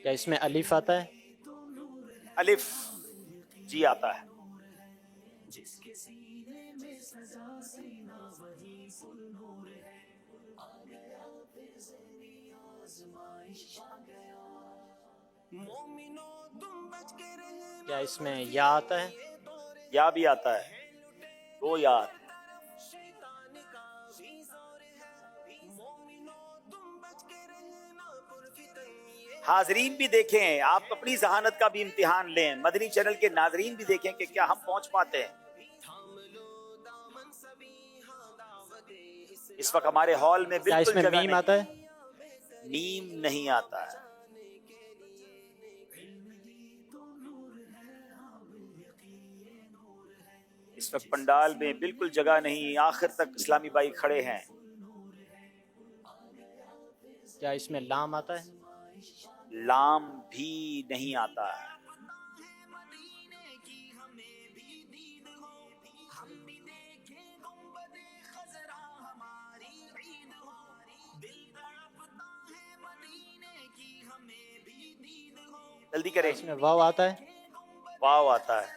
کیا اس میں الف آتا ہے؟ الف جی آتا ہے. کیا اس میں یا آتا ہے؟ یا بھی آتا ہے. 2 یا آتے ہیں. حاضرین بھی دیکھیں، آپ اپنی ذہانت کا بھی امتحان لیں. مدنی چینل کے ناظرین بھی دیکھیں کہ کیا ہم پہنچ پاتے ہیں. اس وقت ہمارے ہال میں کیا اس بالکل میں جگہ میم نہیں. آتا ہے؟ میم نہیں آتا ہے. اس وقت پنڈال میں بالکل جگہ نہیں، آخر تک اسلامی بھائی کھڑے ہیں. کیا اس میں لام آتا ہے؟ لام بھی نہیں آتا ہے. جلدی کریں. اس میں واو آتا ہے؟ واو آتا ہے.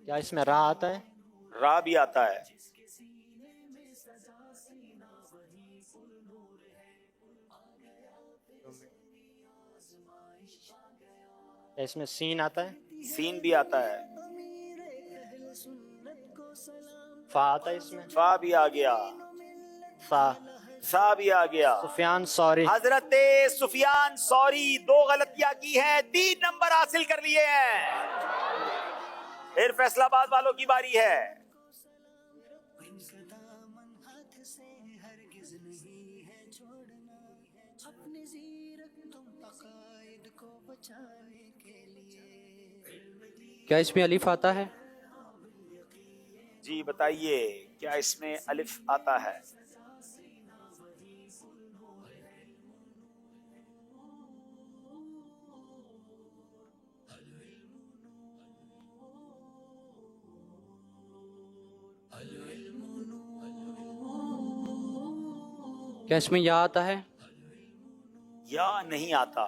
کیا اس میں را آتا ہے؟ را بھی آتا ہے. کیا اس میں سین آتا ہے؟ سین بھی آتا ہے. فا آتا ہے اس میں؟ فا بھی آ گیا. فا. سا بھی آ گیا. سفیان ثوری. حضرت سفیان ثوری 2 غلطیاں کی ہیں، 3 نمبر حاصل کر لیے ہیں. پھر فیصلہ آباد والوں کی باری ہے. کیا اس میں الف آتا ہے؟ جی بتائیے کیا اس میں الف آتا ہے؟ کیا اس میں یا آتا ہے؟ یا نہیں آتا.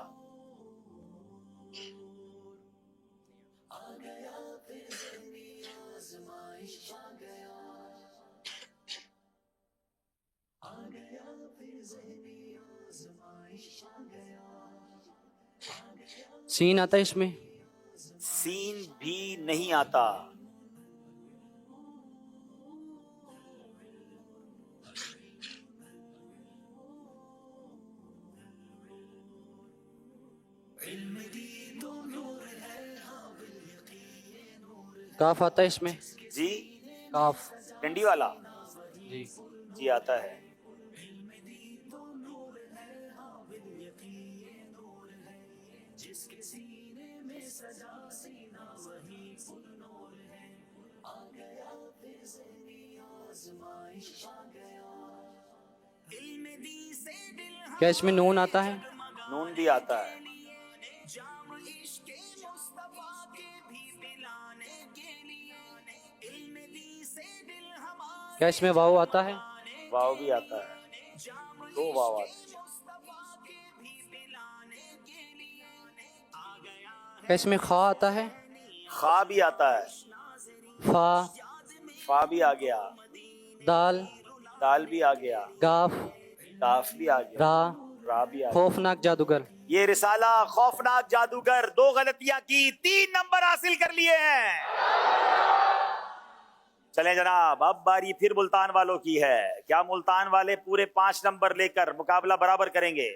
سین آتا ہے اس میں؟ سین بھی نہیں آتا. کاف آتا ہے اس میں؟ جی کاف. ڈنڈی والا جی. جی آتا ہے. کیا اس میں نون آتا ہے؟ نون بھی آتا ہے. کیا اس میں واو آتا ہے؟ واو بھی آتا ہے. 2 واو آتے ہیں. کیا اس میں خا آتا ہے؟ خا بھی آتا ہے. فا، فا بھی آ گیا. دال، دال بھی آ گیا. گاف، کاف بھی آ گیا. را، را بھی آ گیا. خوفناک جادوگر. یہ رسالہ خوفناک جادوگر 2 غلطیاں کی 3 نمبر حاصل کر لیے ہیں. چلیں جناب، اب باری پھر ملتان والوں کی ہے. کیا ملتان والے پورے 5 نمبر لے کر مقابلہ برابر کریں گے؟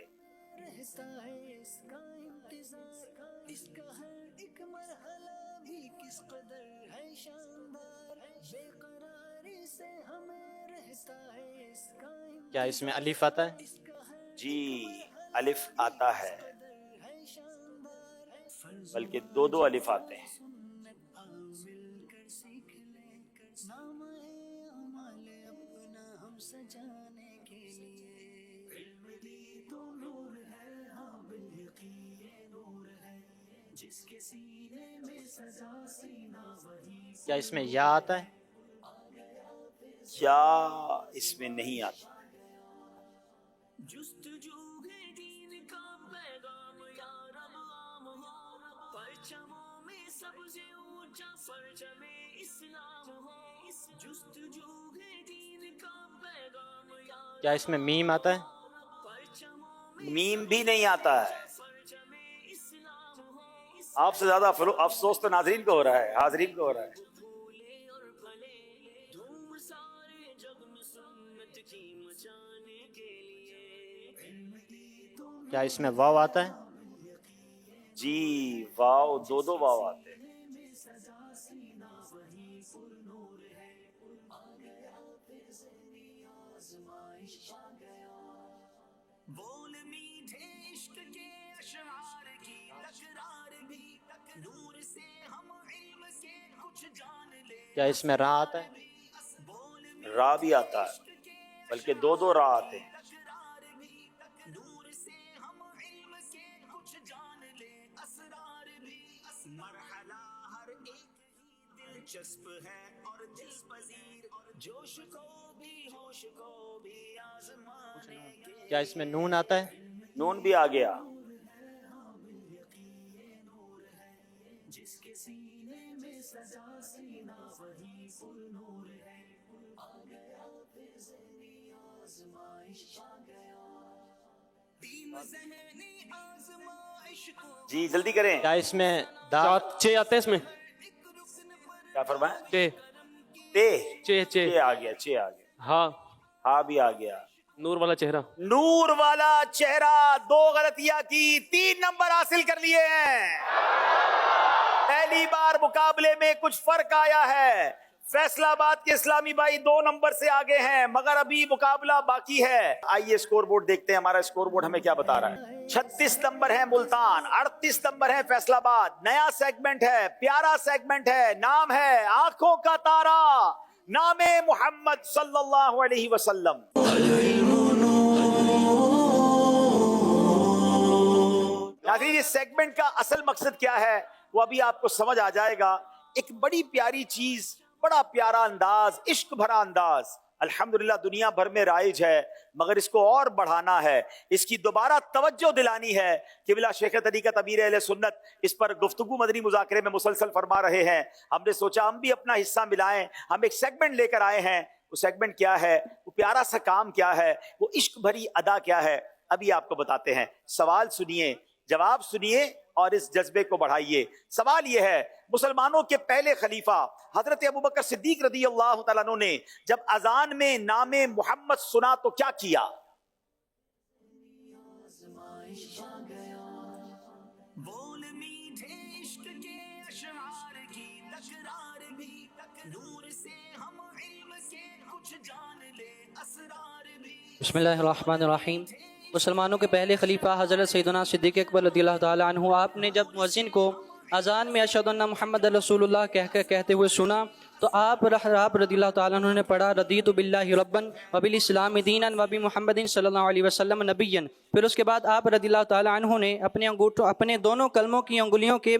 رہتا ہے اس کا انتظار، اس کا ہر ایک مرحلہ بھی کس قدر ہے شاندار، بے قراری سے ہمیں رہتا ہے اس کا انتظار. کیا اس میں الف آتا ہے؟ جی الف آتا ہے، بلکہ 2 الف آتے ہیں. نام ہے عمل اپنا ہم سجانے کے لیے، علم دی تو نور ہے، ہاں بالیقین نور ہے، جس کے سینے میں سجا سینہ وہی. کیا اس میں یا آتا ہے؟ کیا اس میں نہیں آتا. جستجو ہے دین کا پیغام یا رب عام ہو، پرچموں میں سب سے اونچا پرچم اسلام ہو. جستجو ہے دین کا پیغام یا کیا اس میں میم آتا ہے؟ میم بھی نہیں آتا ہے. آپ سے زیادہ افسوس تو ناظرین کو ہو رہا ہے، حاضرین کو ہو رہا ہے. کیا اس میں واو آتا ہے؟ جی واو 2 واو آتے ہیں. بول میٹھے عشق کے اشعار کی تکرار بھی، نور سے ہم علم کے کچھ جان لے. کیا اس میں را آتا ہے؟ را بھی آتا ہے، بلکہ 2 را آتے ہیں. نور سے ہم علم کے کچھ جان لے، اسرار بھی. مرحلہ ہر ایک ہی دلچسپ ہے اور دل پذیر، جوش کو بھی ہوش کو بھی آزمانے کے. کیا اس میں نون آتا ہے؟ نون بھی آ گیا. جس کے سینے میں سجا سینہ وہی پر نور ہے، آ گیا پھر ذہنی آزمائش آ گیا، تین ذہنی آزمائش کو. جی جلدی کریں. کیا اس میں دا؟ 6 آتے ہیں اس میں. کیا فرمائیں؟ تے تے. چے چے. چے آ گیا. چے آ گیا. ہاں. ہاں بھی آ گیا. نور والا چہرہ. نور والا چہرہ 2 غلطیاں کی 3 نمبر حاصل کر لیے ہیں. پہلی بار مقابلے میں کچھ فرق آیا ہے. فیصلہ آباد کے اسلامی بھائی 2 نمبر سے آگے ہیں، مگر ابھی مقابلہ باقی ہے. آئیے اسکور بورڈ دیکھتے ہیں، ہمارا اسکور بورڈ ہمیں کیا بتا رہا ہے. 36 نمبر ہے ملتان، 38 نمبر ہے فیصلہ آباد. نیا سیگمنٹ ہے، پیارا سیگمنٹ ہے، نام ہے آنکھوں کا تارا، نام محمد صلی اللہ علیہ وسلم. ناظرین اس سیگمنٹ کا اصل مقصد کیا ہے وہ ابھی آپ کو سمجھ آ جائے گا. ایک بڑی پیاری چیز، بڑا پیارا انداز، عشق بھرا انداز الحمدللہ دنیا بھر میں رائج ہے، مگر اس کو اور بڑھانا ہے، اس کی دوبارہ توجہ دلانی ہے. قبلہ شیخ طریقت امیر اہل سنت اس پر گفتگو مدنی مذاکرے میں مسلسل فرما رہے ہیں. ہم نے سوچا ہم بھی اپنا حصہ ملائیں. ہم ایک سیگمنٹ لے کر آئے ہیں. وہ سیگمنٹ کیا ہے؟ وہ پیارا سا کام کیا ہے؟ وہ عشق بھری ادا کیا ہے؟ ابھی آپ کو بتاتے ہیں. سوال سنیے، جواب سنیے اور اس جذبے کو بڑھائیے. سوال یہ ہے، مسلمانوں کے پہلے خلیفہ حضرت ابوبکر صدیق رضی اللہ تعالیٰ عنہ نے جب اذان میں نام محمد سنا تو کیا کیا؟ بول میٹھے عشق کے اشعار کی تکرار بھی، نور سے ہم علم کے کچھ جان لے، اسرار بھی. بسم اللہ الرحمن الرحیم. مسلمانوں کے پہلے خلیفہ حضرت سیدنا صدیق اکبر رضی اللہ تعالیٰ عنہ، آپ نے جب مؤذن کو اذان میں اشہد ان محمد رسول اللہ کہتے ہوئے سنا تو آپ رضی اللہ تعالیٰ عنہ نے پڑھا رضیت باللہ ربًا وبالاسلام دینا وبمحمد صلی اللہ علیہ وسلم نبیًا. پھر اس کے بعد آپ رضی اللہ تعالیٰ عنہ نے اپنے دونوں کلموں کی انگلیوں کے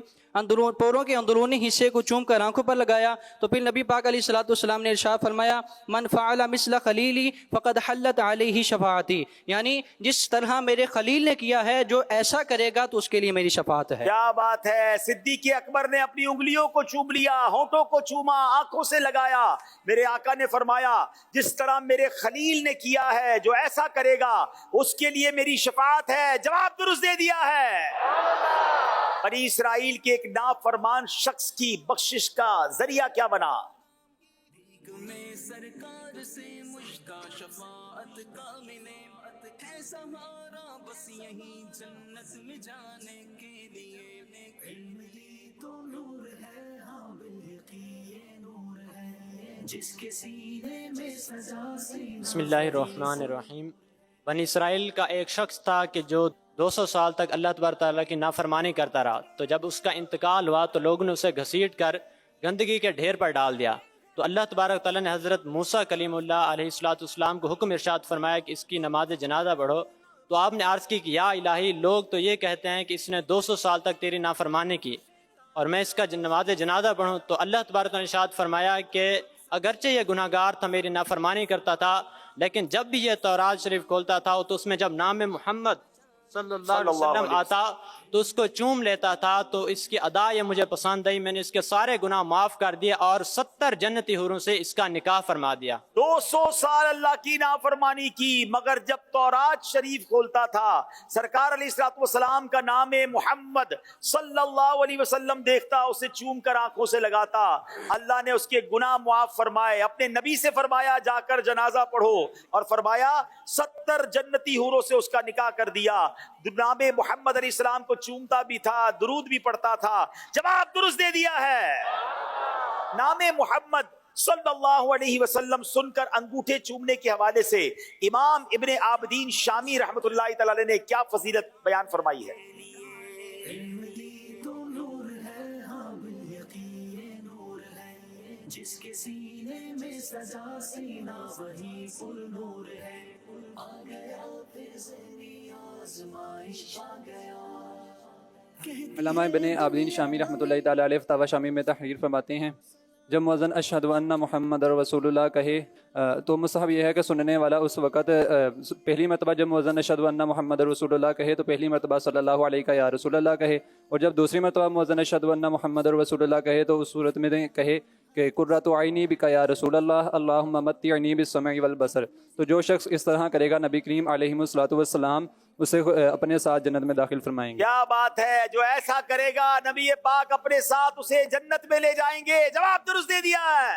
پوروں کے اندرونی حصے کو چوم کر آنکھوں پر لگایا. تو پھر نبی پاک علیہ الصلوۃ والسلام نے ارشاد فرمایا من فعل مثل خلیلی فقد حلت علیہ شفاعتی، یعنی جس طرح میرے خلیل نے کیا ہے جو ایسا کرے گا تو اس کے لیے میری شفاعت ہے. کیا بات ہے. صدیق اکبر نے اپنی انگلیوں کو چوم لیا، ہونٹوں کو چوما، آنکھوں سے لگایا. میرے آقا نے فرمایا جس طرح میرے خلیل نے کیا ہے جو ایسا کرے گا اس کے لیے میری شفاعت ہے. جواب درست دے دیا ہے. بنی اسرائیل کے ایک نافرمان شخص کی بخشش کا ذریعہ کیا بنا؟ میں سرکار سے مشتاق شفاعت کا نعمت ہے سہارا بس یہی جنت میں جانے کے لیے. علم ہی تو نور ہے، ہاں بالحقیقت یہ نور ہے جس کے سینے میں سجا سینہ. بسم اللہ الرحمن الرحیم. بنی اسرائیل کا ایک شخص تھا کہ جو 200 سال تک اللہ تبارک تعالیٰ کی نافرمانی کرتا رہا. تو جب اس کا انتقال ہوا تو لوگوں نے اسے گھسیٹ کر گندگی کے ڈھیر پر ڈال دیا. تو اللہ تبارک تعالیٰ نے حضرت موسیٰ کلیم اللہ علیہ السلام کو حکم ارشاد فرمایا کہ اس کی نماز جنازہ پڑھو. تو آپ نے عرض کی کہ یا الہی لوگ تو یہ کہتے ہیں کہ اس نے 200 سال تک تیری نافرمانی کی اور میں اس کا نماز جنازہ پڑھوں. تو اللہ تبارک تعالیٰ نے ارشاد فرمایا کہ اگرچہ یہ گناہ گار تھا، میری نافرمانی کرتا تھا، لیکن جب بھی یہ تورات شریف کھولتا تھا تو اس میں جب نام محمد صلی اللہ علیہ وسلم آتا تو اس کو چوم لیتا تھا. تو اس کی ادا یہ مجھے پسند آئی، میں نے اس کے سارے گناہ معاف کر دیے اور 70 جنتی حوروں سے اس کا نکاح فرما دیا. 200 سال اللہ کی نافرمانی کی، مگر جب تورات شریف کھولتا تھا سرکار علیہ الصلوۃ والسلام کا نام محمد صلی اللہ علیہ وسلم دیکھتا، اسے چوم کر آنکھوں سے لگاتا. اللہ نے اس کے گناہ معاف فرمائے. اپنے نبی سے فرمایا جا کر جنازہ پڑھو، اور فرمایا 70 جنتی حوروں سے اس کا نکاح کر دیا. نام محمد علیہ السلام کو چومتا بھی تھا، درود بھی پڑھتا تھا. جواب درست دے دیا ہے. نام محمد صلی اللہ علیہ وسلم سن کر انگوٹھے چومنے کے حوالے سے امام ابن عابدین شامی رحمۃ اللہ تعالی علیہ نے کیا فضیلت بیان فرمائی ہے. علم ہی تو نور ہے، ہاں بالحقیقت یہ نور ہے جس کے سینے میں سجا سینہ وہی پر نور ہے. آ گیا پھر ذہنی آزمائش آ گیا. علامہ ابن عابدین شامی رحمۃ اللہ تعالیٰ علیہ فتاوی شامی میں تحریر فرماتے ہیں جب مؤذن اشہد ان محمد رسول اللہ کہے تو مصحف یہ ہے کہ سننے والا اس وقت پہلی مرتبہ جب مؤذن اشہد ان محمد رسول اللہ کہے تو پہلی مرتبہ صلی اللہ علیہ کا یا رسول اللہ کہے، اور جب دوسری مرتبہ مؤذن اشہد ان محمد رسول اللہ کہے تو اس صورت میں کہے کہ قرۃ عینی بک یا رسول اللہ اللہم متعنی بالسمع والبصر. تو جو شخص اس طرح کرے گا نبی کریم علیہ الصلوۃ والسلام اسے اپنے ساتھ جنت میں داخل فرمائیں گے. کیا بات ہے. جو ایسا کرے گا نبی پاک اپنے ساتھ اسے جنت میں لے جائیں گے. جواب درست دے دیا ہے.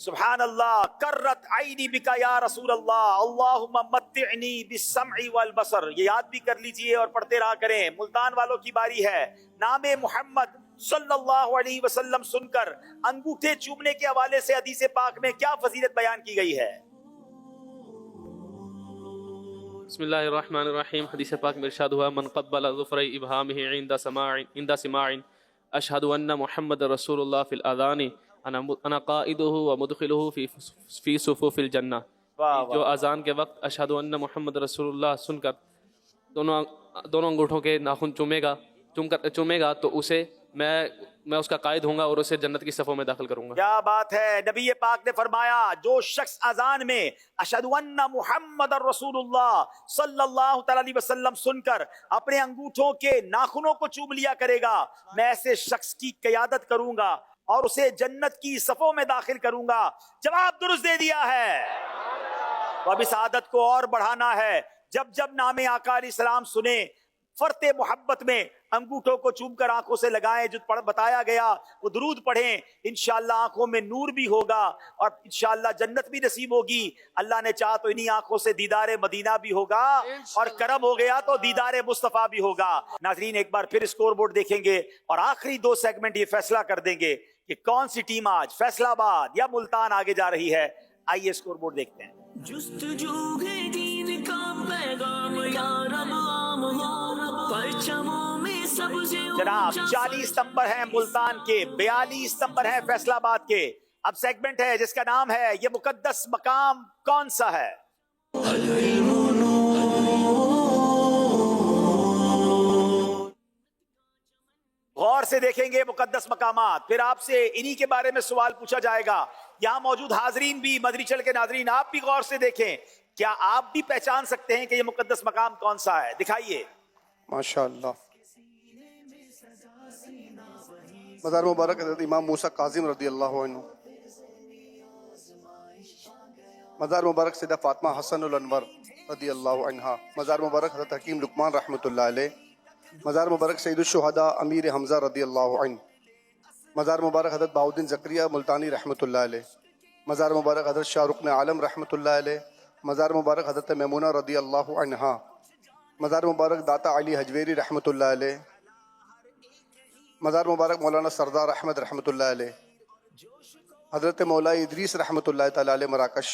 سبحان اللہ. کرت عینی بکا یا رسول اللہ اللہم متعنی بالسمع والبصر. یہ یاد بھی کر لیجئے اور پڑھتے رہا کریں. ملتان والوں کی باری ہے. نام محمد صلی اللہ علیہ وسلم سن کر انگوٹھے چومنے کے حوالے سے حدیث پاک میں کیا فضیلت بیان کی گئی ہے. بسم اللہ الرحمن الرحیم. حدیث پاک میں ارشاد ہوا من قبل ظفر ابہامہ عند سماع اشہد ان محمد رسول اللہ فی الاذان انا قائدہ ومدخلہ فی صفوف الجنہ. جو اذان کے وقت اشہد ان محمد رسول اللہ سن کر دونوں انگوٹھوں کے ناخن چومے گا تو اسے میں اس کا قائد ہوں گا اور اسے جنت کی صفوں میں داخل کروں گا. کیا بات ہے. نبی پاک نے فرمایا جو شخص اذان میں اشہد ان محمد رسول اللہ صلی اللہ تعالی علیہ وسلم سن کر اپنے انگوٹھوں کے ناخنوں کو چوم لیا کرے گا، میں ایسے شخص کی قیادت کروں گا اور اسے جنت کی صفوں میں داخل کروں گا. جواب درست دے دیا ہے. تو اب اس عادت کو اور بڑھانا ہے. جب جب نام آقا علیہ السلام سنیں فرت محبت میں انگوٹھوں کو چوم کر آنکھوں سے لگائیں. جو بتایا گیا وہ درود پڑھیں. انشاءاللہ آنکھوں میں نور بھی ہوگا اور انشاءاللہ جنت بھی نصیب ہوگی. اللہ نے چاہا تو انہی آنکھوں سے دیدار مدینہ بھی ہوگا اور کرم ہو گیا تو دیدار مصطفیٰ بھی ہوگا. ناظرین ایک بار پھر اسکور بورڈ دیکھیں گے اور آخری 2 سیگمنٹ یہ فیصلہ کر دیں گے کہ کون سی ٹیم آج فیصلہ آباد یا ملتان آگے جا رہی ہے. آئیے اسکور بورڈ دیکھتے ہیں. جستجو ہے دین کا پیغام یا رب عام ہو، پرچموں میں جناب 40 نمبر ہیں ملتان کے، 42 نمبر ہیں فیصلہ آباد کے. اب سیگمنٹ ہے جس کا نام ہے یہ مقدس مقام کون سا ہے؟ غور سے دیکھیں گے مقدس مقامات، پھر آپ سے انہی کے بارے میں سوال پوچھا جائے گا. یہاں موجود حاضرین بھی، مدنی چل کے ناظرین آپ بھی غور سے دیکھیں، کیا آپ بھی پہچان سکتے ہیں کہ یہ مقدس مقام کون سا ہے؟ دکھائیے. ماشاءاللہ. مزار مبارک حضرت امام موسیٰ کاظم رضی اللہ عنہ. مزار مبارک سیدہ فاطمہ حسن الانور رضی اللہ عنہ. مزار مبارک حضرت حکیم لقمان رحمۃ اللہ علیہ. مزار مبارک سید الشہداء امیر حمزہ رضی اللہ عنہ. مزار مبارک حضرت بہاؤالدین زکریا ملتانی رحمۃ اللہ علیہ. مزار مبارک حضرت شاہ رکن عالم رحمۃ اللہ علیہ. مزار مبارک حضرت میمونہ رضی اللہ عنہا. مزار مبارک داتا علی حجویری رحمۃ اللہ علیہ. مزار مبارک مولانا سردار احمد رحمۃ اللہ علیہ. حضرت مولا ادریس رحمۃ اللہ تعالیٰ علیہ مراکش.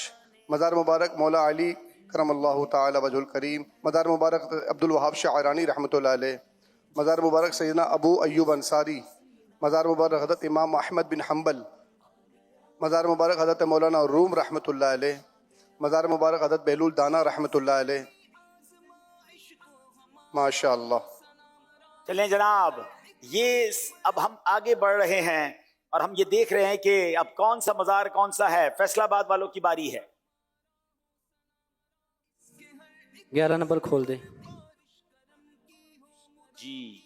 مزار مبارک مولا علی کرم اللہ تعالی وجہ الکریم. مزار مبارک عبد الوہاب شاعرانی رحمۃ اللہ علیہ. مزار مبارک سیدنا ابو ایوب انصاری. مزار مبارک حضرت امام احمد بن حنبل. مزار مبارک حضرت مولانا روم رحمۃ اللہ علیہ. مزار مبارک حضرت بہلول دانا رحمۃ اللہ علیہ. ماشاء اللہ. چلیں جناب، یہ اب ہم آگے بڑھ رہے ہیں اور ہم یہ دیکھ رہے ہیں کہ اب کون سا مزار کون سا ہے. فیصلہ آباد والوں کی باری ہے. 11 نمبر کھول دے. جی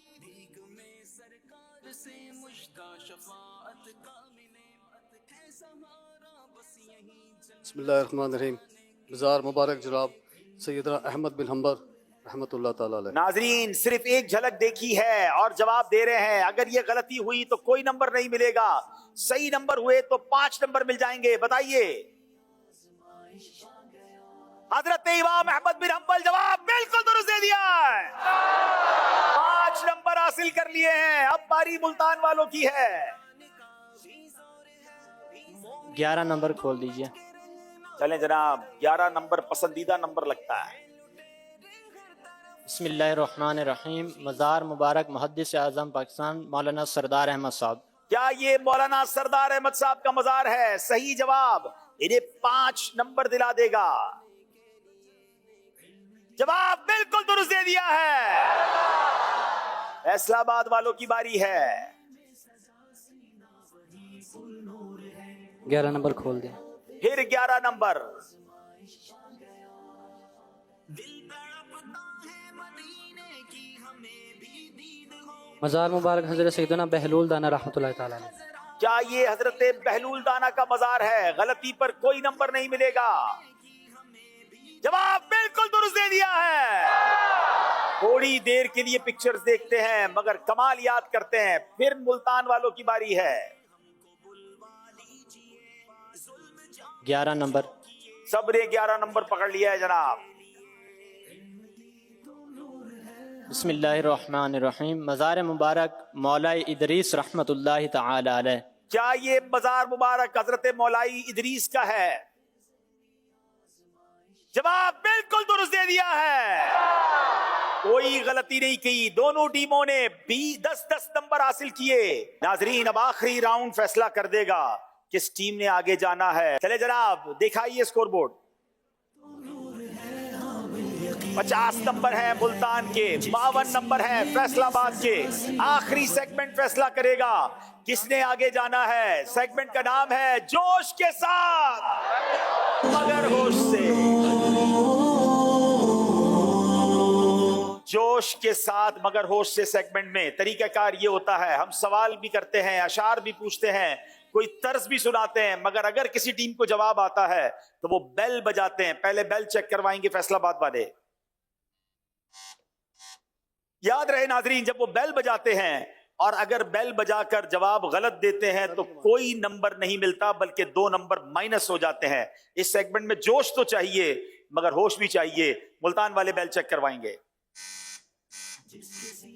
بسم اللہ الرحمن الرحیم. مزار مبارک جناب سیدنا احمد بن حنبل رحمۃ اللہ تعالیٰ علیہ. ناظرین صرف ایک جھلک دیکھی ہے اور جواب دے رہے ہیں. اگر یہ غلطی ہوئی تو کوئی نمبر نہیں ملے گا، صحیح نمبر ہوئے تو 5 نمبر مل جائیں گے. بتائیے. حضرت امام احمد بن حنبل جواب بالکل درست دے دیا ہے، 5 نمبر حاصل کر لیے ہیں. اب باری ملتان والوں کی ہے. 11 نمبر کھول دیجئے. چلیں جناب، 11 نمبر پسندیدہ نمبر لگتا ہے. بسم اللہ الرحمن الرحیم. مزار مبارک محدث اعظم پاکستان مولانا سردار احمد صاحب. کیا یہ مولانا سردار احمد صاحب کا مزار ہے؟ صحیح جواب. انہیں 5 نمبر دلا دے گا. جواب بالکل درست دے دیا ہے. فیصلہ آباد والوں کی باری ہے. 11 نمبر کھول دے. پھر 11 نمبر. مزار مبارک حضرت سیدنا بہلول دانا رحمۃ اللہ تعالیٰ علیہ. کیا یہ حضرت بہلول دانا کا مزار ہے؟ غلطی پر کوئی نمبر نہیں ملے گا. جواب بالکل درست دے دیا ہے. تھوڑی دیر کے لیے پکچرز دیکھتے ہیں مگر کمال یاد کرتے ہیں. پھر ملتان والوں کی باری ہے. 11 نمبر. سب نے 11 نمبر پکڑ لیا ہے جناب. بسم اللہ الرحمن الرحیم. مزار مبارک مولا ادریس رحمۃ اللہ تعالی علیہ. کیا یہ مزار مبارک حضرت مولائی ادریس کا ہے؟ جواب بالکل درست دے دیا ہے. کوئی غلطی نہیں کی. دونوں ٹیموں نے 10 نمبر حاصل کیے. ناظرین اب آخری راؤنڈ فیصلہ کر دے گا کس ٹیم نے آگے جانا ہے. چلے جناب دکھائیے اسکور بورڈ. 50 نمبر ہے ملتان کے، 52 نمبر ہے فیصلہ آباد کے. آخری سیگمنٹ فیصلہ کرے گا کس نے آگے جانا ہے. سیگمنٹ کا نام ہے جوش کے ساتھ مگر ہوش سے. جوش کے ساتھ مگر ہوش سے سیگمنٹ میں طریقہ کار یہ ہوتا ہے، ہم سوال بھی کرتے ہیں، اشعار بھی پوچھتے ہیں، کوئی طرز بھی سناتے ہیں، مگر اگر کسی ٹیم کو جواب آتا ہے تو وہ بیل بجاتے ہیں. پہلے بیل چیک کروائیں گے فیصلہ آباد والے. یاد رہے ناظرین، جب وہ بیل بجاتے ہیں اور اگر بیل بجا کر جواب غلط دیتے ہیں تو کوئی نمبر نہیں ملتا بلکہ 2 نمبر مائنس ہو جاتے ہیں. اس سیگمنٹ میں جوش تو چاہیے مگر ہوش بھی چاہیے. ملتان والے بیل چیک کروائیں گے.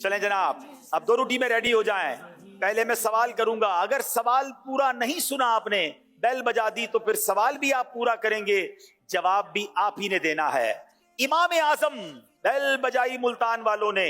چلیں جناب اب دونوں ٹیمیں ریڈی ہو جائیں. پہلے میں سوال کروں گا، اگر سوال پورا نہیں سنا آپ نے، بیل بجا دی تو پھر سوال بھی آپ پورا کریں گے، جواب بھی آپ ہی نے دینا ہے. امام اعظم بیل بجائی ملتان والوں نے.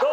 2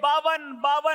52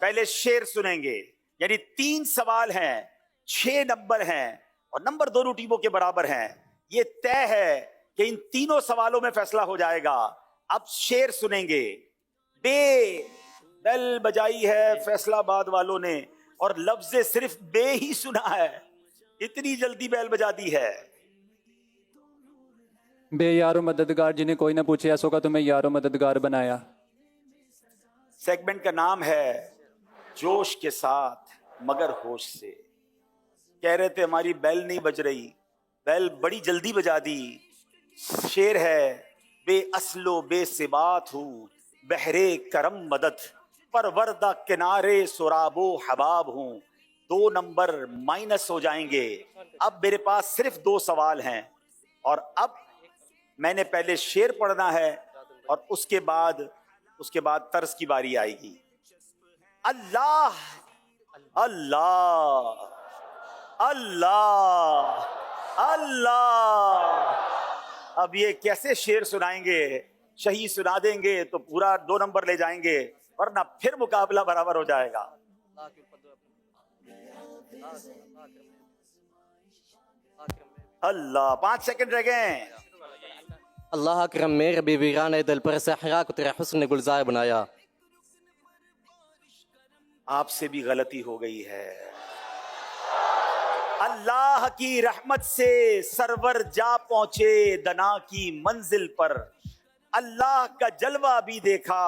پہلے شعر سنیں گے، یعنی 3 سوال ہیں، 6 نمبر ہیں اور نمبر دونوں ٹیموں کے برابر ہیں. یہ طے ہے کہ ان تینوں سوالوں میں فیصلہ ہو جائے گا. اب شعر سنیں گے. بے بیل بجائی ہے فیصلہ آباد والوں نے اور لفظ صرف بے ہی سنا ہے، اتنی جلدی بیل بجا دی ہے. بے یار و مددگار جنہیں کوئی نہ پوچھے ایسوں کا تمہیں یار و مددگار بنایا. سیگمنٹ کا نام ہے جوش کے ساتھ مگر ہوش سے. کہہ رہے تھے ہماری بیل نہیں بج رہی، بیل بڑی جلدی بجا دی. شعر ہے بے اصل و بے ثبات ہوں بہرے کرم مدد پروردہ کنارے سراب و حباب ہوں. 2 نمبر مائنس ہو جائیں گے. اب میرے پاس صرف 2 سوال ہیں اور اب میں نے پہلے شعر پڑھنا ہے اور اس کے بعد طرز کی باری آئے گی. اللہ اللہ اللہ اللہ. اب یہ کیسے شعر سنائیں گے؟ شہید سنا دیں گے تو پورا 2 نمبر لے جائیں گے ورنہ پھر مقابلہ برابر ہو جائے گا. اللہ 5 سیکنڈ رہ گئے. اللہ اکرم میرے بی ویران دل پر صحرا کو تیرے حسن نے گلزار بنایا. آپ سے بھی غلطی ہو گئی ہے. اللہ کی رحمت سے سرور جا پہنچے دنا کی منزل پر. اللہ کا جلوہ بھی دیکھا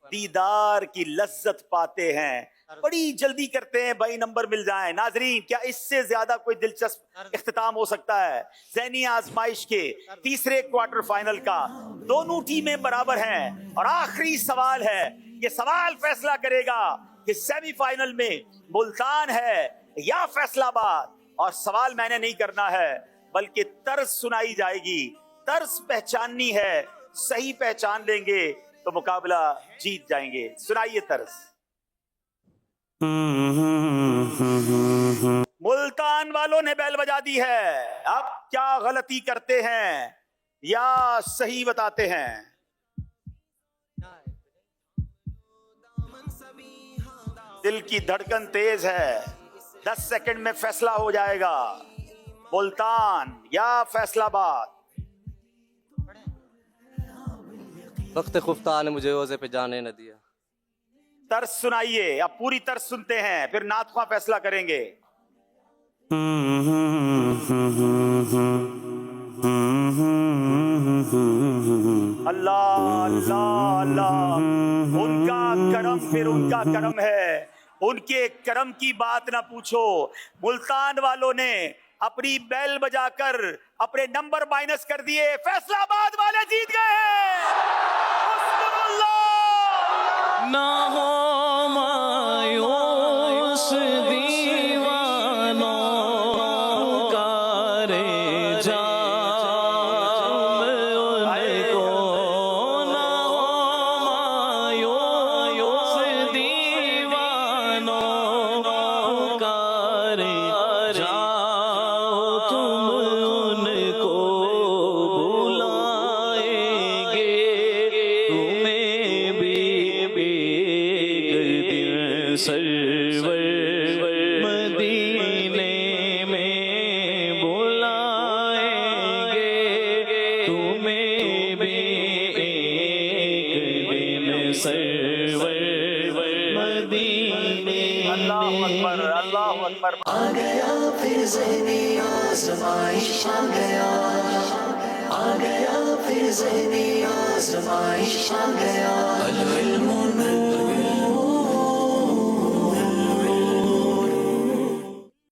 دیدار کی لذت پاتے ہیں. بڑی جلدی کرتے ہیں بھائی نمبر مل جائیں. ناظرین کیا اس سے زیادہ کوئی دلچسپ اختتام ہو سکتا ہے؟ ذہنی آزمائش کے تیسرے کوارٹر فائنل کا دونوں ٹیمیں برابر ہیں اور آخری سوال ہے. یہ سوال فیصلہ کرے گا کہ سیمی فائنل میں ملتان ہے یا فیصلہ آباد. اور سوال میں نے نہیں کرنا ہے بلکہ طرز سنائی جائے گی. طرز پہچاننی ہے، صحیح پہچان لیں گے تو مقابلہ جیت جائیں گے. سنائیے طرز. ملتان والوں نے بیل بجا دی ہے. اب کیا غلطی کرتے ہیں یا صحیح بتاتے ہیں؟ دل کی دھڑکن تیز ہے. 10 سیکنڈ میں فیصلہ ہو جائے گا. ملتان یا فیصلہ آباد. وقت خفتہ نے مجھے روزے پہ جانے نہ دیا. طرز سنائیے. اب پوری طرز سنتے ہیں پھر نعت خواں فیصلہ کریں گے. اللہ اللہ اللہ. ان کا کرم پھر ان کا کرم ہے. ان کے کرم کی بات نہ پوچھو. ملتان والوں نے اپنی بیل بجا کر اپنے نمبر مائنس کر دیے. فیصلہ آباد والے جیت گئے ہیں. نہ ہو مایوس دیوانوں پکارے جام ان کو. نہ ہو مایوس دیوانوں پکارے جاؤ تم ان کو بلائیں گے تمہیں بھی سرور مدینے میں بلائیں گے تمہیں بھی ایک دن سرور مدینے. اللہ اکبر اللہ اکبر. آ گیا پھر ذہنی آزمائش آ گیا. آ گیا پھر ذہنی آزمائش آ گیا. العلم نور